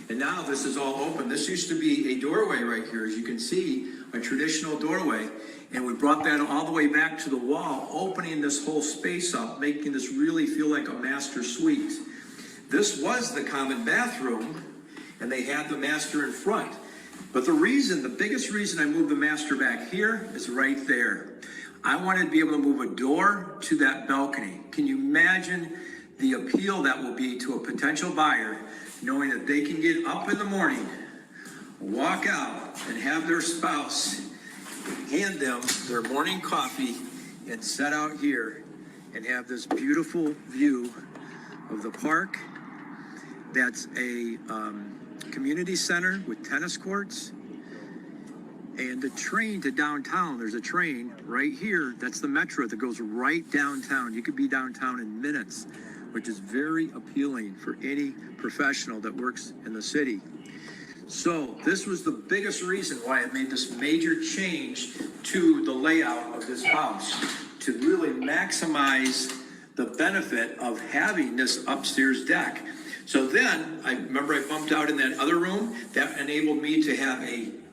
and now this is all open. This used to be a doorway right here, as you can see, a traditional doorway, and we brought that all the way back to the wall, opening this whole space up, making this really feel like a master suite. This was the common bathroom, and they had the master in front. But the biggest reason I moved the master back here is right there. I wanted to be able to move a door to that balcony. Can you imagine the appeal that will be to a potential buyer, knowing that they can get up in the morning, walk out, and have their spouse hand them their morning coffee and set out here and have this beautiful view of the park. That's a community center with tennis courts, and the train to downtown. There's a train right here. That's the metro that goes right downtown. You could be downtown in minutes, which is very appealing for any professional that works in the city. So this was the biggest reason why I made this major change to the layout of this house, to really maximize the benefit of having this upstairs deck. So then, I remember I bumped out in that other room. That enabled me to have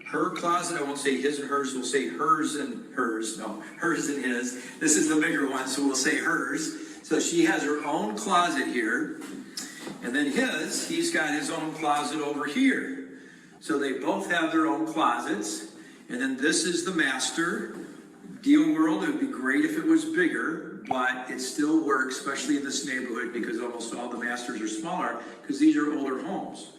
her closet. I won't say his and hers, we'll say hers and hers. No, hers and his. This is the bigger one, so we'll say hers. So she has her own closet here. And then he's got his own closet over here. So they both have their own closets. And then this is the master. Ideal world, it would be great if it was bigger, but it still works, especially in this neighborhood, because almost all the masters are smaller, because these are older homes.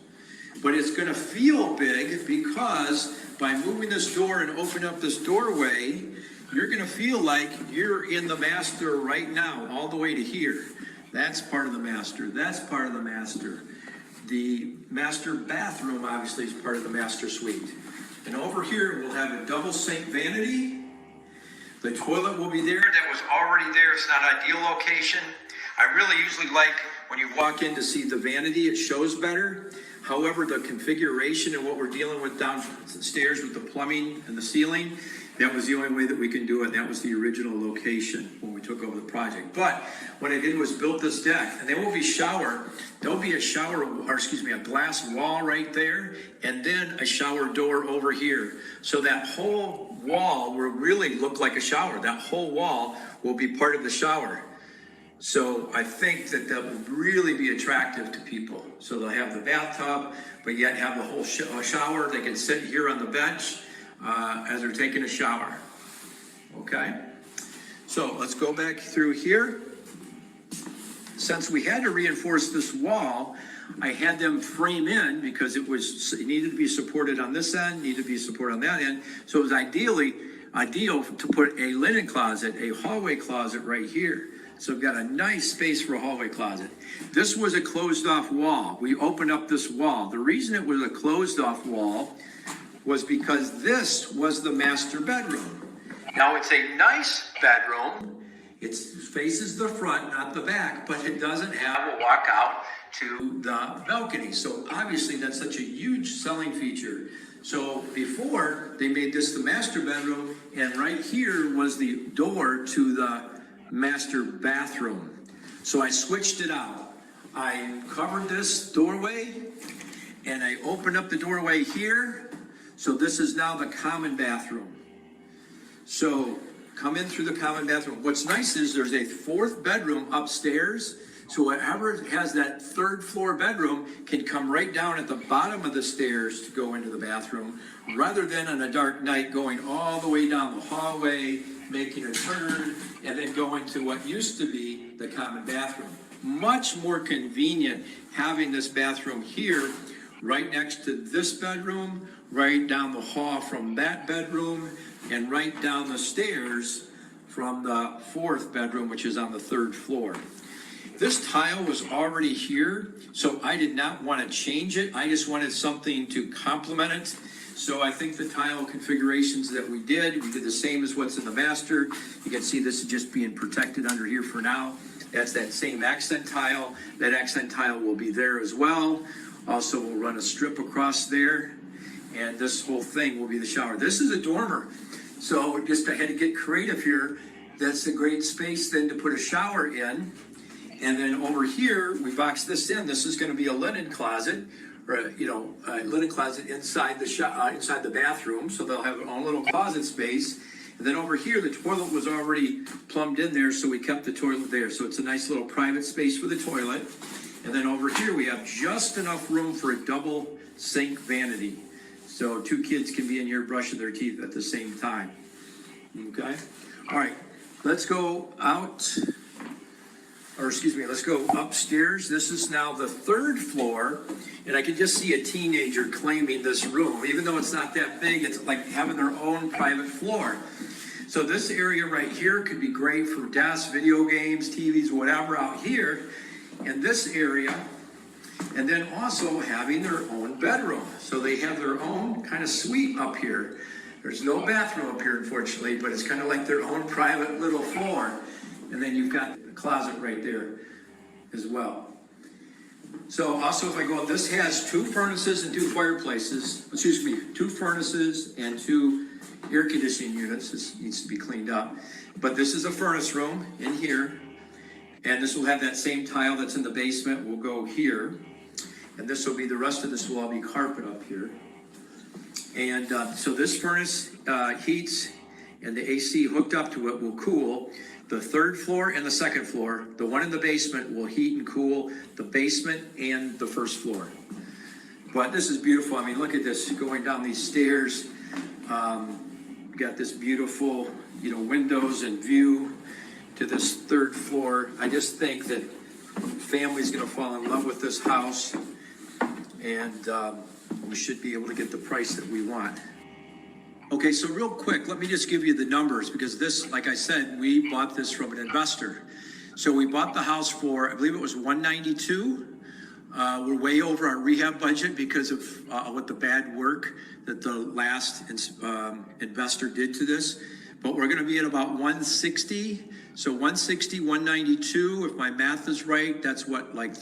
But it's going to feel big because by moving this door and opening up this doorway, you're going to feel like you're in the master right now, all the way to here. That's part of the master. That's part of the master. The master bathroom, obviously, is part of the master suite. And over here, we'll have a double sink vanity. The toilet will be there. That was already there. It's not an ideal location. I really usually like when you walk in to see the vanity. It shows better. However, the configuration and what we're dealing with downstairs with the plumbing and the ceiling, that was the only way that we can do it. That was the original location when we took over the project. But what I did was build this deck, and there will be there'll be a glass wall right there, and then a shower door over here. So that whole wall will really look like a shower. That whole wall will be part of the shower. So I think that would really be attractive to people. So they'll have the bathtub, but yet have the whole shower. They can sit here on the bench as they're taking a shower. Okay? So let's go back through here. Since we had to reinforce this wall, I had them frame in because it needed to be supported on this end, needed to be supported on that end. So it was ideal to put a linen closet, a hallway closet right here. So we've got a nice space for a hallway closet. This was a closed off wall. We opened up this wall. The reason it was a closed off wall was because this was the master bedroom. Now it's a nice bedroom. It faces the front, not the back, but it doesn't have a walkout to the balcony. So obviously that's such a huge selling feature. So before they made this the master bedroom, and right here was the door to the master bathroom. So I switched it out. I covered this doorway and I opened up the doorway here. So this is now the common bathroom. So come in through the common bathroom. What's nice is there's a fourth bedroom upstairs. So whoever has that third floor bedroom can come right down at the bottom of the stairs to go into the bathroom, rather than on a dark night going all the way down the hallway, making a turn, and then going to what used to be the common bathroom. Much more convenient having this bathroom here right next to this bedroom, right down the hall from that bedroom, and right down the stairs from the fourth bedroom, which is on the third floor. This tile was already here, so I did not want to change it. I just wanted something to complement it. So I think the tile configurations that we did the same as what's in the master. You can see this is just being protected under here for now. That's that same accent tile. That accent tile will be there as well. Also, we'll run a strip across there, and this whole thing will be the shower. This is a dormer. So just I had to get creative here. That's a great space then to put a shower in. And then over here, we box this in. This is going to be a linen closet, or a linen closet inside the bathroom. So they'll have their own little closet space. And then over here, the toilet was already plumbed in there, so we kept the toilet there. So it's a nice little private space for the toilet. And then over here, we have just enough room for a double sink vanity. So 2 kids can be in here brushing their teeth at the same time. Okay? All right, let's go let's go upstairs. This is now the 3rd floor, and I can just see a teenager claiming this room. Even though it's not that big, it's like having their own private floor. So this area right here could be great for desks, video games, TVs, whatever out here. And this area, and then also having their own bedroom. So they have their own kind of suite up here. There's no bathroom up here, unfortunately, but it's kind of like their own private little floor. And then you've got a closet right there as well. So also if I go, this has 2 furnaces and 2 fireplaces, 2 furnaces and 2 air conditioning units. This needs to be cleaned up. But this is a furnace room in here. And this will have that same tile that's in the basement will go here. And this will be, the rest of this will all be carpet up here. And so this furnace heats, and the AC hooked up to it will cool the 3rd floor and the 2nd floor. The one in the basement will heat and cool the basement and the 1st floor. But this is beautiful. I mean, look at this, going down these stairs. We got this beautiful, windows and view to this 3rd floor. I just think that family's gonna fall in love with this house, and we should be able to get the price that we want. Okay, so real quick, let me just give you the numbers, because this, like I said, we bought this from an investor. So we bought the house for, I believe it was $192. We're way over our rehab budget because of what the bad work that the last investor did to this. But we're gonna be at about 160. So 160, 192, if my math is right, that's what, like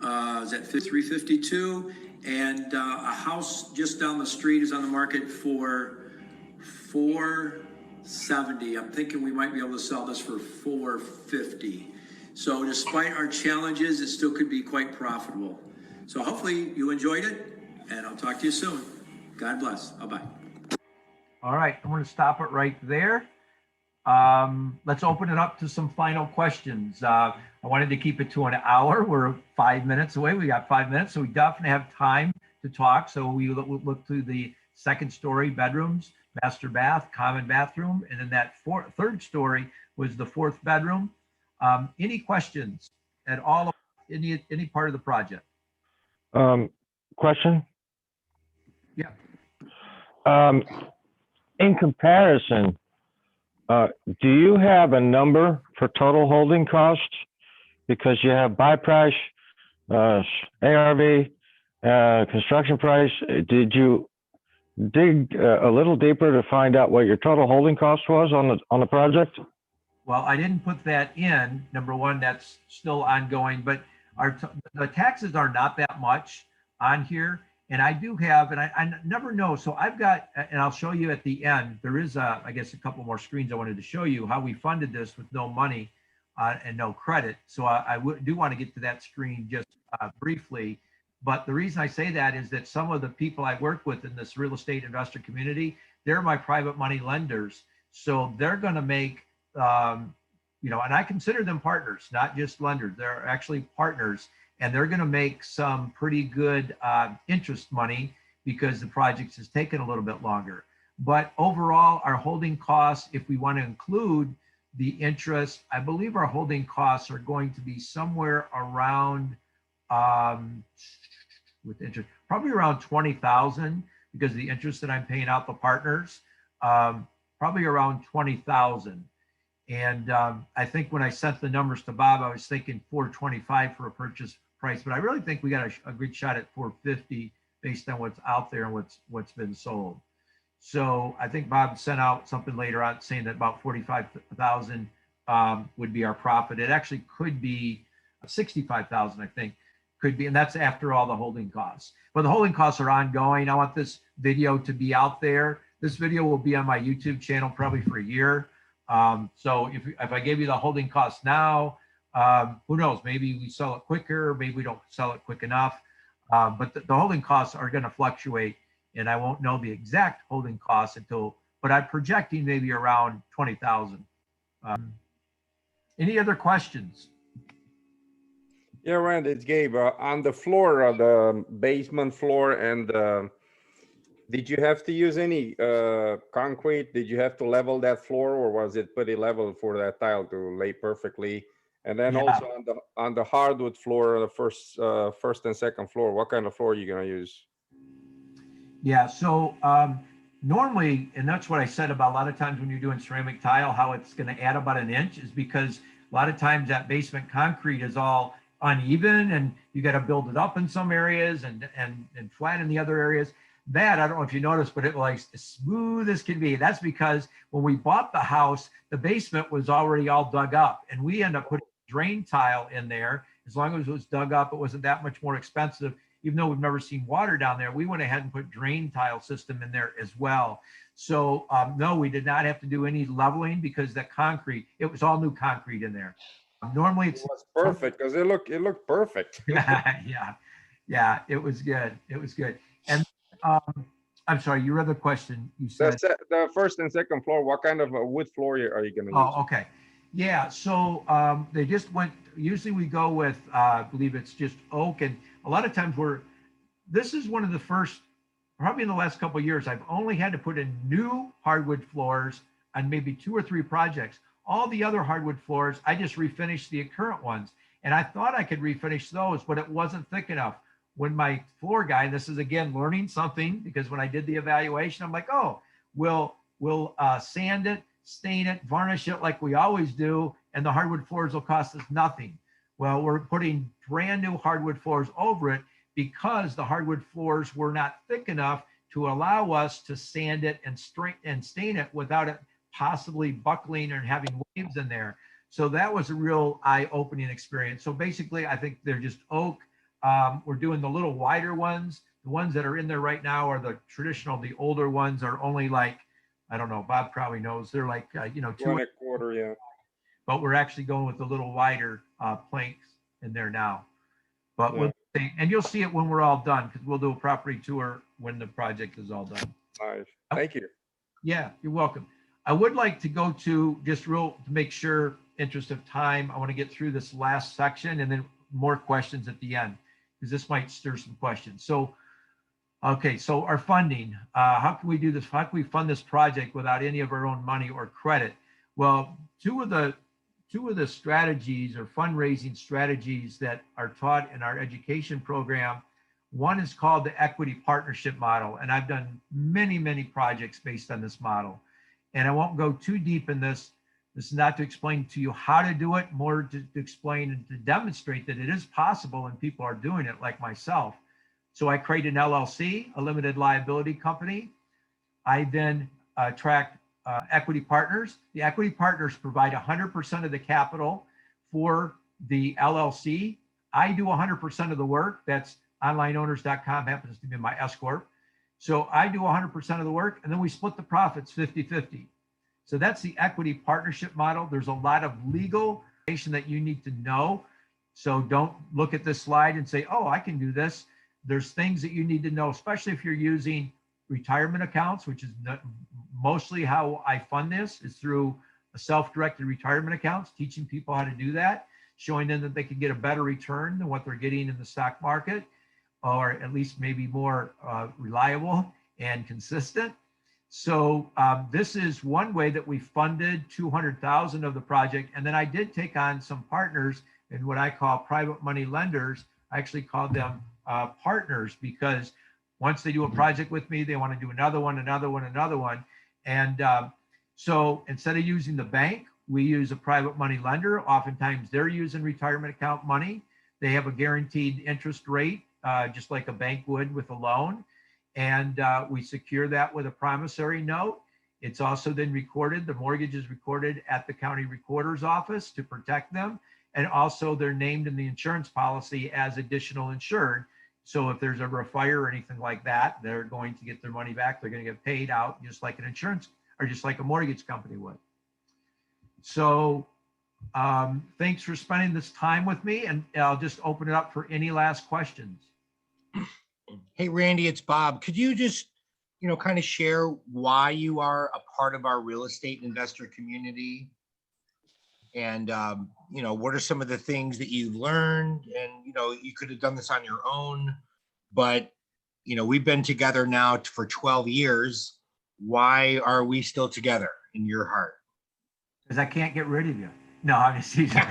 is at 352, and a house just down the street is on the market for 470. I'm thinking we might be able to sell this for 450. So despite our challenges, it still could be quite profitable. So hopefully you enjoyed it, and I'll talk to you soon. God bless. Bye-bye. All right, I'm going to stop it right there. Let's open it up to some final questions. I wanted to keep it to an hour. We're 5 minutes away. We got 5 minutes, so we definitely have time to talk. So we look through the second story bedrooms, master bath, common bathroom, and then that third story was the fourth bedroom. Any questions at all? Any part of the project? Question? Yeah. In comparison, do you have a number for total holding costs? Because you have buy price, ARV, construction price. Did you dig a little deeper to find out what your total holding cost was on the project? Well, I didn't put that in. Number one, that's still ongoing, but the taxes are not that much on here. And I do have, and I never know. So I've got, and I'll show you at the end, there is, I guess, a couple more screens I wanted to show you how we funded this with no money and no credit. So I do want to get to that screen just briefly. But the reason I say that is that some of the people I work with in this real estate investor community, they're my private money lenders. So they're going to make, and I consider them partners, not just lenders. They're actually partners. And they're going to make some pretty good interest money because the project has taken a little bit longer. But overall, our holding costs, if we want to include the interest, I believe our holding costs are going to be somewhere around, with interest, probably around 20,000 because of the interest that I'm paying out the partners, probably around 20,000. And I think when I sent the numbers to Bob, I was thinking 425 for a purchase price, but I really think we got a good shot at 450 based on what's out there and what's been sold. So I think Bob sent out something later on saying that about 45,000 would be our profit. It actually could be 65,000, I think, could be, and that's after all the holding costs. But the holding costs are ongoing. I want this video to be out there. This video will be on my YouTube channel probably for a year. So if I gave you the holding costs now, who knows, maybe we sell it quicker, maybe we don't sell it quick enough. But the holding costs are going to fluctuate, and I won't know the exact holding costs but I'm projecting maybe around 20,000. Any other questions? Yeah, Randy, it's Gabe. On the floor, the basement floor, and did you have to use any concrete? Did you have to level that floor, or was it pretty level for that tile to lay perfectly? And then also on the hardwood floor, the first and second floor, what kind of floor are you gonna use? Yeah, so normally, and that's what I said about a lot of times when you're doing ceramic tile, how it's going to add about an inch is because a lot of times that basement concrete is all uneven and you got to build it up in some areas and flat in the other areas. That, I don't know if you noticed, but it was as smooth as can be. That's because when we bought the house, the basement was already all dug up, and we ended up putting drain tile in there. As long as it was dug up, it wasn't that much more expensive. Even though we've never seen water down there, we went ahead and put drain tile system in there as well. So no, we did not have to do any leveling because the concrete, it was all new concrete in there. Normally it was perfect because it looked perfect. yeah, it was good. It was good. And I'm sorry, your other question, you said the first and second floor, what kind of a wood floor are you going to use? Oh, okay. Yeah, so they just went, usually we go with, I believe it's just oak. And a lot of times this is one of the first, probably in the last couple of years, I've only had to put in new hardwood floors on maybe 2 or 3 projects. All the other hardwood floors, I just refinished the current ones. And I thought I could refinish those, but it wasn't thick enough. When my floor guy, this is again learning something, because when I did the evaluation, I'm like, oh, we'll sand it, stain it, varnish it like we always do, and the hardwood floors will cost us nothing. Well, we're putting brand new hardwood floors over it because the hardwood floors were not thick enough to allow us to sand it and stain it without it possibly buckling and having waves in there. So that was a real eye-opening experience. So basically, I think they're just oak. we're doing the little wider ones. The ones that are in there right now are the traditional, the older ones are only like, I don't know, Bob probably knows, they're like, 1.25, yeah. but we're actually going with the little wider planks in there now. But Yeah. we'll see, and you'll see it when we're all done, because we'll do a property tour when the project is all done. Nice. Thank you. Yeah, you're welcome. I would like to go to just to make sure, interest of time, I want to get through this last section and then more questions at the end, because this might stir some questions. So, okay, so our funding, how can we do this? How can we fund this project without any of our own money or credit? Well, two of the strategies or fundraising strategies that are taught in our education program, one is called the equity partnership model. And I've done many, many projects based on this model. And I won't go too deep in this. This is not to explain to you how to do it, more to explain and to demonstrate that it is possible and people are doing it like myself. So I created an LLC, a limited liability company. I then attract equity partners. The equity partners provide 100% of the capital for the LLC. I do 100% of the work. That's onlineowners.com, happens to be my S Corp. So I do 100% of the work, and then we split the profits 50-50. So that's the equity partnership model. There's a lot of legal information that you need to know. So don't look at this slide and say, oh, I can do this. There's things that you need to know, especially if you're using retirement accounts, which is mostly how I fund this, is through a self-directed retirement accounts, teaching people how to do that, showing them that they can get a better return than what they're getting in the stock market, or at least maybe more reliable and consistent. So this is one way that we funded 200,000 of the project. And then I did take on some partners in what I call private money lenders. I actually called them partners, because once they do a project with me, they want to do another one. And so instead of using the bank, we use a private money lender. Oftentimes they're using retirement account money. They have a guaranteed interest rate, just like a bank would with a loan. And we secure that with a promissory note. It's also then recorded. The mortgage is recorded at the county recorder's office to protect them. And also they're named in the insurance policy as additional insured. So if there's ever a fire or anything like that, they're going to get their money back. They're going to get paid out just like an insurance or just like a mortgage company would. So thanks for spending this time with me, and I'll just open it up for any last questions. Hey, Randy, it's Bob. Could you just, kind of share why you are a part of our real estate investor community? And, what are some of the things that you learned? And, you could have done this on your own, but, we've been together now for 12 years. Why are we still together in your heart? Because I can't get rid of you. No, I'm just teasing.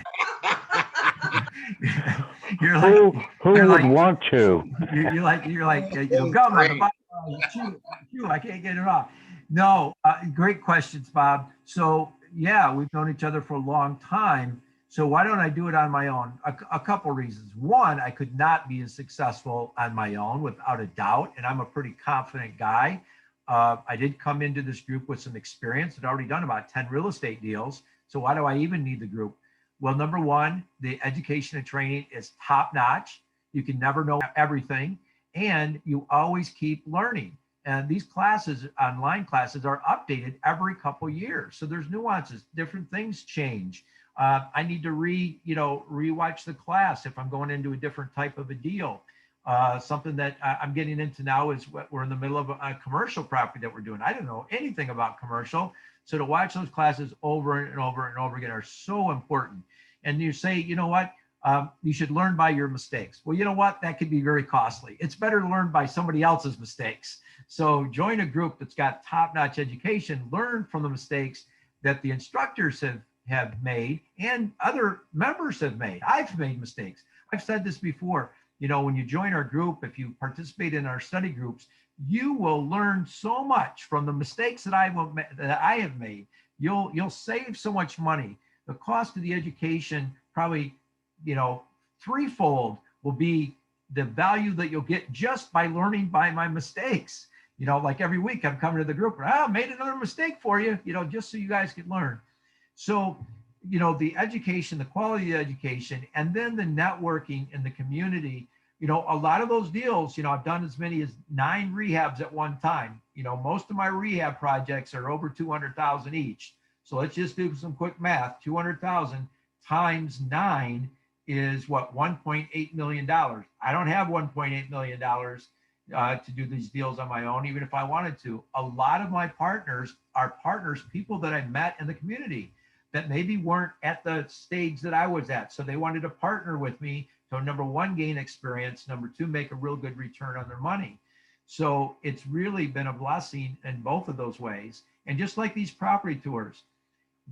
You're Who you're would like- want to? You're like, gum on the bottom, chew, I can't get it off. No, great questions, Bob. So yeah, we've known each other for a long time. So why don't I do it on my own? A couple reasons. One, I could not be as successful on my own without a doubt. And I'm a pretty confident guy. I did come into this group with some experience. I'd already done about 10 real estate deals. So why do I even need the group? Well, number one, the education and training is top notch. You can never know everything, and you always keep learning. And these classes, online classes, are updated every couple years. So there's nuances, different things change. I need to rewatch the class if I'm going into a different type of a deal. Something that I'm getting into now is what we're in the middle of a commercial property that we're doing. I don't know anything about commercial. So to watch those classes over and over and over again are so important. And you say, you know what, you should learn by your mistakes. Well, you know what, that could be very costly. It's better to learn by somebody else's mistakes. So join a group that's got top-notch education, learn from the mistakes that the instructors have made and other members have made. I've made mistakes. I've said this before, when you join our group, if you participate in our study groups, you will learn so much from the mistakes that I have made. You'll save so much money. The cost of the education, probably, threefold will be the value that you'll get just by learning by my mistakes. Like every week I'm coming to the group, I made another mistake for you, just so you guys could learn. So, the education, the quality of the education, and then the networking in the community. a lot of those deals, I've done as many as 9 rehabs at one time. Most of my rehab projects are over 200,000 each. So let's just do some quick math. 200,000 times 9 is what, $1.8 million. I don't have $1.8 million to do these deals on my own, even if I wanted to. A lot of my partners are partners, people that I met in the community that maybe weren't at the stage that I was at. So they wanted to partner with me to, number one, gain experience, number two, make a real good return on their money. So it's really been a blessing in both of those ways. And just like these property tours,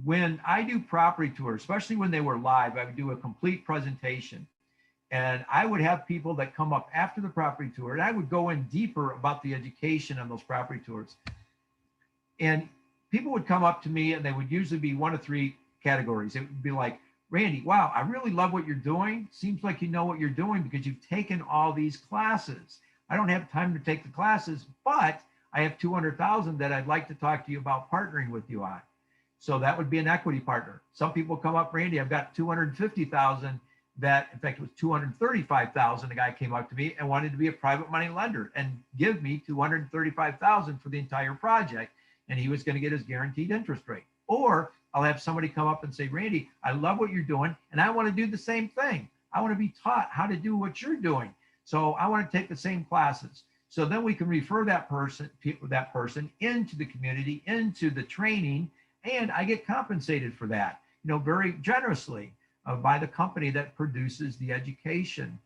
when I do property tours, especially when they were live, I would do a complete presentation. And I would have people that come up after the property tour, and I would go in deeper about the education on those property tours. And people would come up to me, and they would usually be one of 3 categories. It would be like, Randy, wow, I really love what you're doing. Seems like you know what you're doing because you've taken all these classes. I don't have time to take the classes, but I have 200,000 that I'd like to talk to you about partnering with you on. So that would be an equity partner. Some people come up, Randy, I've got 250,000 that, in fact, it was 235,000. The guy came up to me and wanted to be a private money lender and give me 235,000 for the entire project. And he was going to get his guaranteed interest rate. Or I'll have somebody come up and say, Randy, I love what you're doing, and I want to do the same thing. I want to be taught how to do what you're doing. So I want to take the same classes. So then we can refer that person into the community, into the training, and I get compensated for that, very generously by the company that produces the education.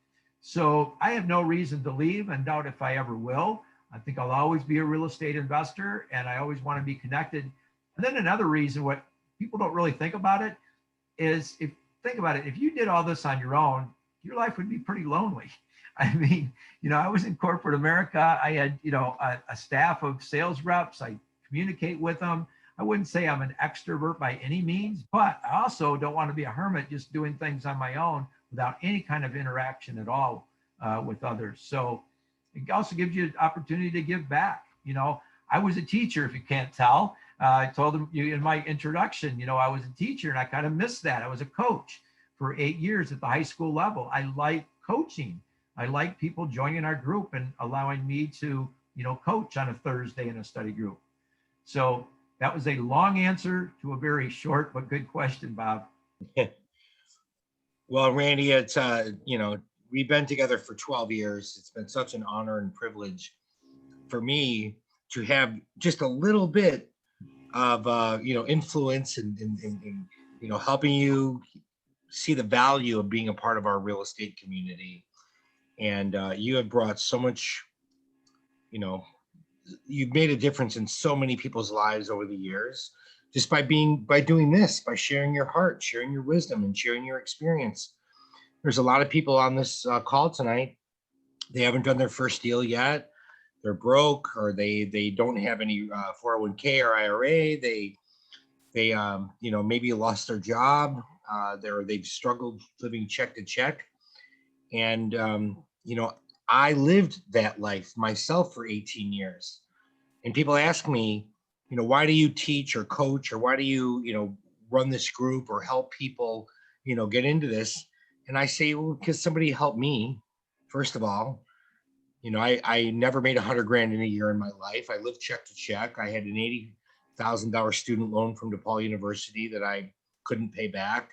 So I have no reason to leave, and doubt if I ever will. I think I'll always be a real estate investor, and I always want to be connected. And then another reason, what people don't really think about it, is if you did all this on your own, your life would be pretty lonely. I mean, I was in corporate America. I had, a staff of sales reps. I communicate with them. I wouldn't say I'm an extrovert by any means, but I also don't want to be a hermit just doing things on my own without any kind of interaction at all with others. So it also gives you an opportunity to give back. I was a teacher, if you can't tell. I told them in my introduction, I was a teacher, and I kind of missed that. I was a coach for 8 years at the high school level. I like coaching. I like people joining our group and allowing me to, coach on a Thursday in a study group. So that was a long answer to a very short but good question, Bob. Well, Randy, it's, we've been together for 12 years. It's been such an honor and privilege for me to have just a little bit of, influence and helping you see the value of being a part of our real estate community. And you have brought so much, you've made a difference in so many people's lives over the years, just by doing this, by sharing your heart, sharing your wisdom, and sharing your experience. There's a lot of people on this call tonight. They haven't done their first deal yet. They're broke, or they don't have any 401k or IRA. They maybe lost their job. They've struggled living check to check. And, I lived that life myself for 18 years. And people ask me, why do you teach or coach, or why do you, run this group or help people, get into this? And I say, well, because somebody helped me, first of all. I never made $100,000 in a year in my life. I lived check to check. I had an $80,000 student loan from DePaul University that I couldn't pay back.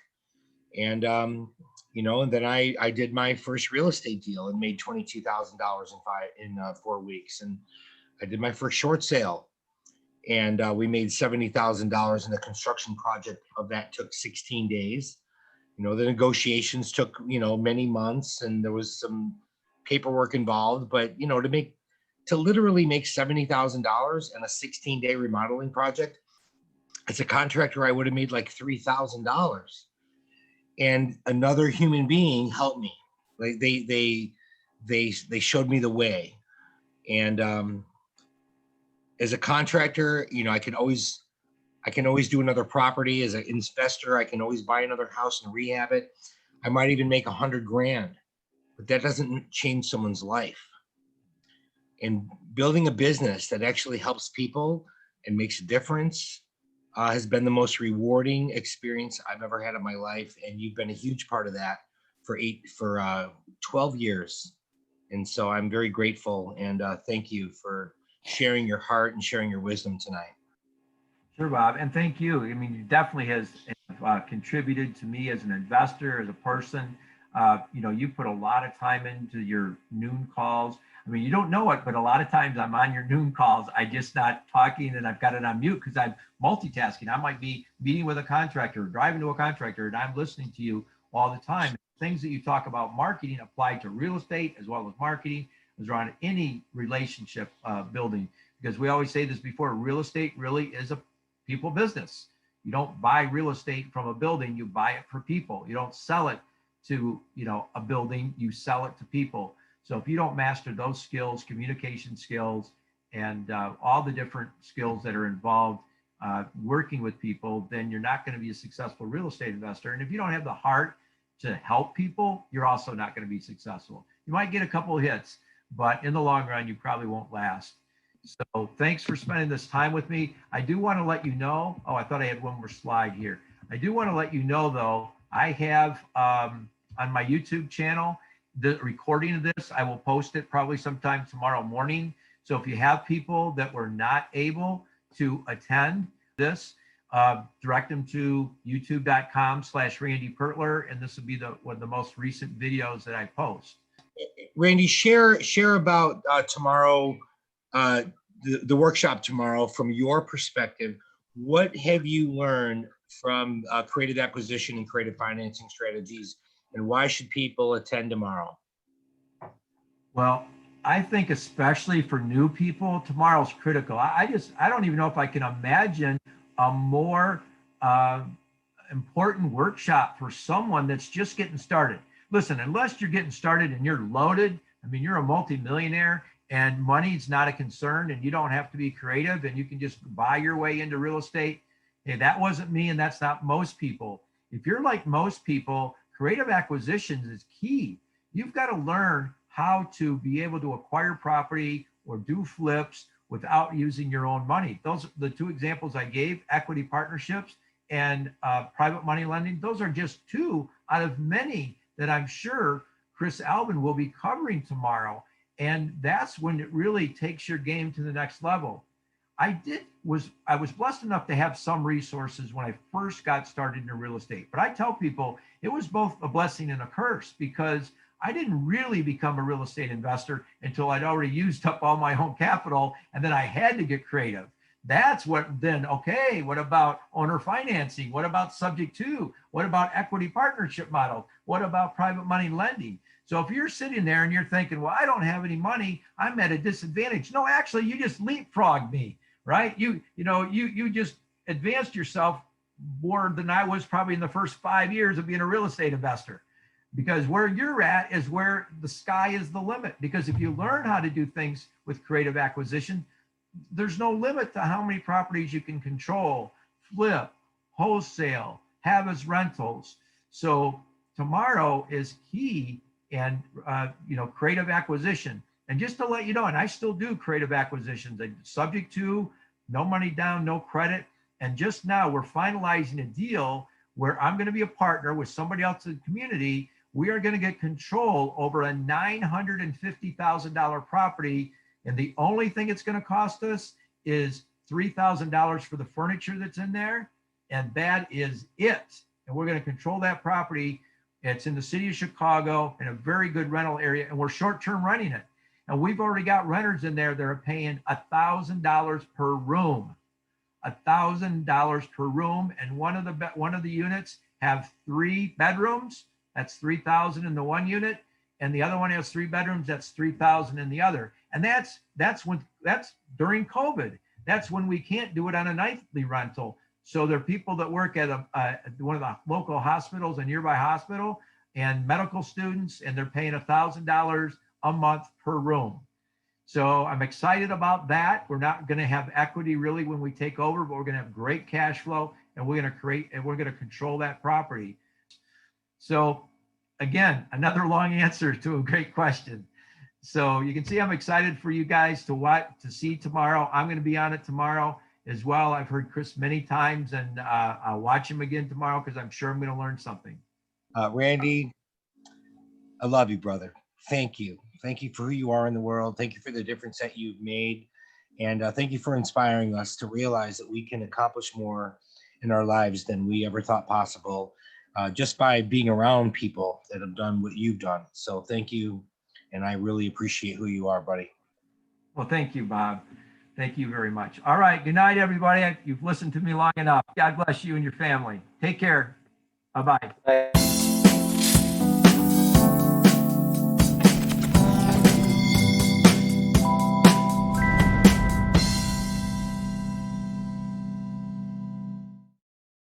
And, and then I did my first real estate deal and made $22,000 in 4 weeks. And I did my first short sale, and we made $70,000 in the construction project of that. Took 16 days. The negotiations took, many months, and there was some paperwork involved, but, to literally make $70,000 in a 16-day remodeling project, as a contractor, I would have made like $3,000. And another human being helped me. Like they showed me the way. And as a contractor, I can always do another property. As an investor, I can always buy another house and rehab it. I might even make $100,000, but that doesn't change someone's life. And building a business that actually helps people and makes a difference has been the most rewarding experience I've ever had in my life. And you've been a huge part of that for 12 years. And so I'm very grateful, and thank you for sharing your heart and sharing your wisdom tonight. Sure, Bob, and thank you. I mean, you definitely has contributed to me as an investor, as a person. You put a lot of time into your noon calls. I mean, you don't know it, but a lot of times I'm on your noon calls. I just not talking and I've got it on mute because I'm multitasking. I might be meeting with a contractor, driving to a contractor, and I'm listening to you all the time. Things that you talk about marketing apply to real estate as well as marketing, as around any relationship building. Because we always say this before, real estate really is a people business. You don't buy real estate from a building, you buy it for people. You don't sell it to, a building, you sell it to people. So if you don't master those skills, communication skills, and all the different skills that are involved working with people, then you're not going to be a successful real estate investor. And if you don't have the heart to help people, you're also not going to be successful. You might get a couple of hits, but in the long run, you probably won't last. So thanks for spending this time with me. I do want to let you know, I thought I had one more slide here. I do want to let you know, though, I have on my YouTube channel, the recording of this. I will post it probably sometime tomorrow morning. So if you have people that were not able to attend this, direct them to youtube.com/Randy Pertler, and this will be one of the most recent videos that I post. Randy, share about tomorrow, the workshop tomorrow from your perspective. What have you learned from creative acquisition and creative financing strategies, and why should people attend tomorrow? Well, I think especially for new people, tomorrow's critical. I don't even know if I can imagine a more important workshop for someone that's just getting started. Listen, unless you're getting started and you're loaded, I mean, you're a multimillionaire and money's not a concern and you don't have to be creative and you can just buy your way into real estate. Hey, that wasn't me and that's not most people. If you're like most people, creative acquisitions is key. You've got to learn how to be able to acquire property or do flips without using your own money. Those are the two examples I gave, equity partnerships and private money lending. Those are just two out of many that I'm sure Chris Alvin will be covering tomorrow. And that's when it really takes your game to the next level. I was blessed enough to have some resources when I first got started in real estate. But I tell people it was both a blessing and a curse because I didn't really become a real estate investor until I'd already used up all my home capital. And then I had to get creative. That's what then, okay, what about owner financing? What about subject to? What about equity partnership models? What about private money lending? So if you're sitting there and you're thinking, well, I don't have any money, I'm at a disadvantage. No, actually, you just leapfrogged me, right? You just advanced yourself more than I was probably in the first 5 years of being a real estate investor. Because where you're at is where the sky is the limit. Because if you learn how to do things with creative acquisition, there's no limit to how many properties you can control, flip, wholesale, have as rentals. So tomorrow is key and creative acquisition. And just to let you know, and I still do creative acquisitions, subject to, no money down, no credit. And just now we're finalizing a deal where I'm going to be a partner with somebody else in the community. We are going to get control over a $950,000 property. And the only thing it's going to cost us is $3,000 for the furniture that's in there. And that is it. And we're going to control that property. It's in the city of Chicago in a very good rental area. And we're short-term renting it. And we've already got renters in there that are paying $1,000 per room. $1,000 per room. And one of the units have 3 bedrooms. That's $3,000 in the one unit. And the other one has 3 bedrooms. That's $3,000 in the other. And that's during COVID. That's when we can't do it on a nightly rental. So there are people that work at one of the local hospitals, a nearby hospital, and medical students, and they're paying $1,000 a month per room. So I'm excited about that. We're not going to have equity really when we take over, but we're going to have great cash flow, and we're going to control that property. So again, another long answer to a great question. So you can see I'm excited for you guys to see tomorrow. I'm going to be on it tomorrow as well. I've heard Chris many times, and I'll watch him again tomorrow because I'm sure I'm going to learn something. Randy, I love you, brother. Thank you. Thank you for who you are in the world. Thank you for the difference that you've made. And thank you for inspiring us to realize that we can accomplish more in our lives than we ever thought possible, just by being around people that have done what you've done. So thank you. And I really appreciate who you are, buddy. Well, thank you, Bob. Thank you very much. All right. Good night, everybody. You've listened to me long enough. God bless you and your family. Take care. Bye-bye. Bye.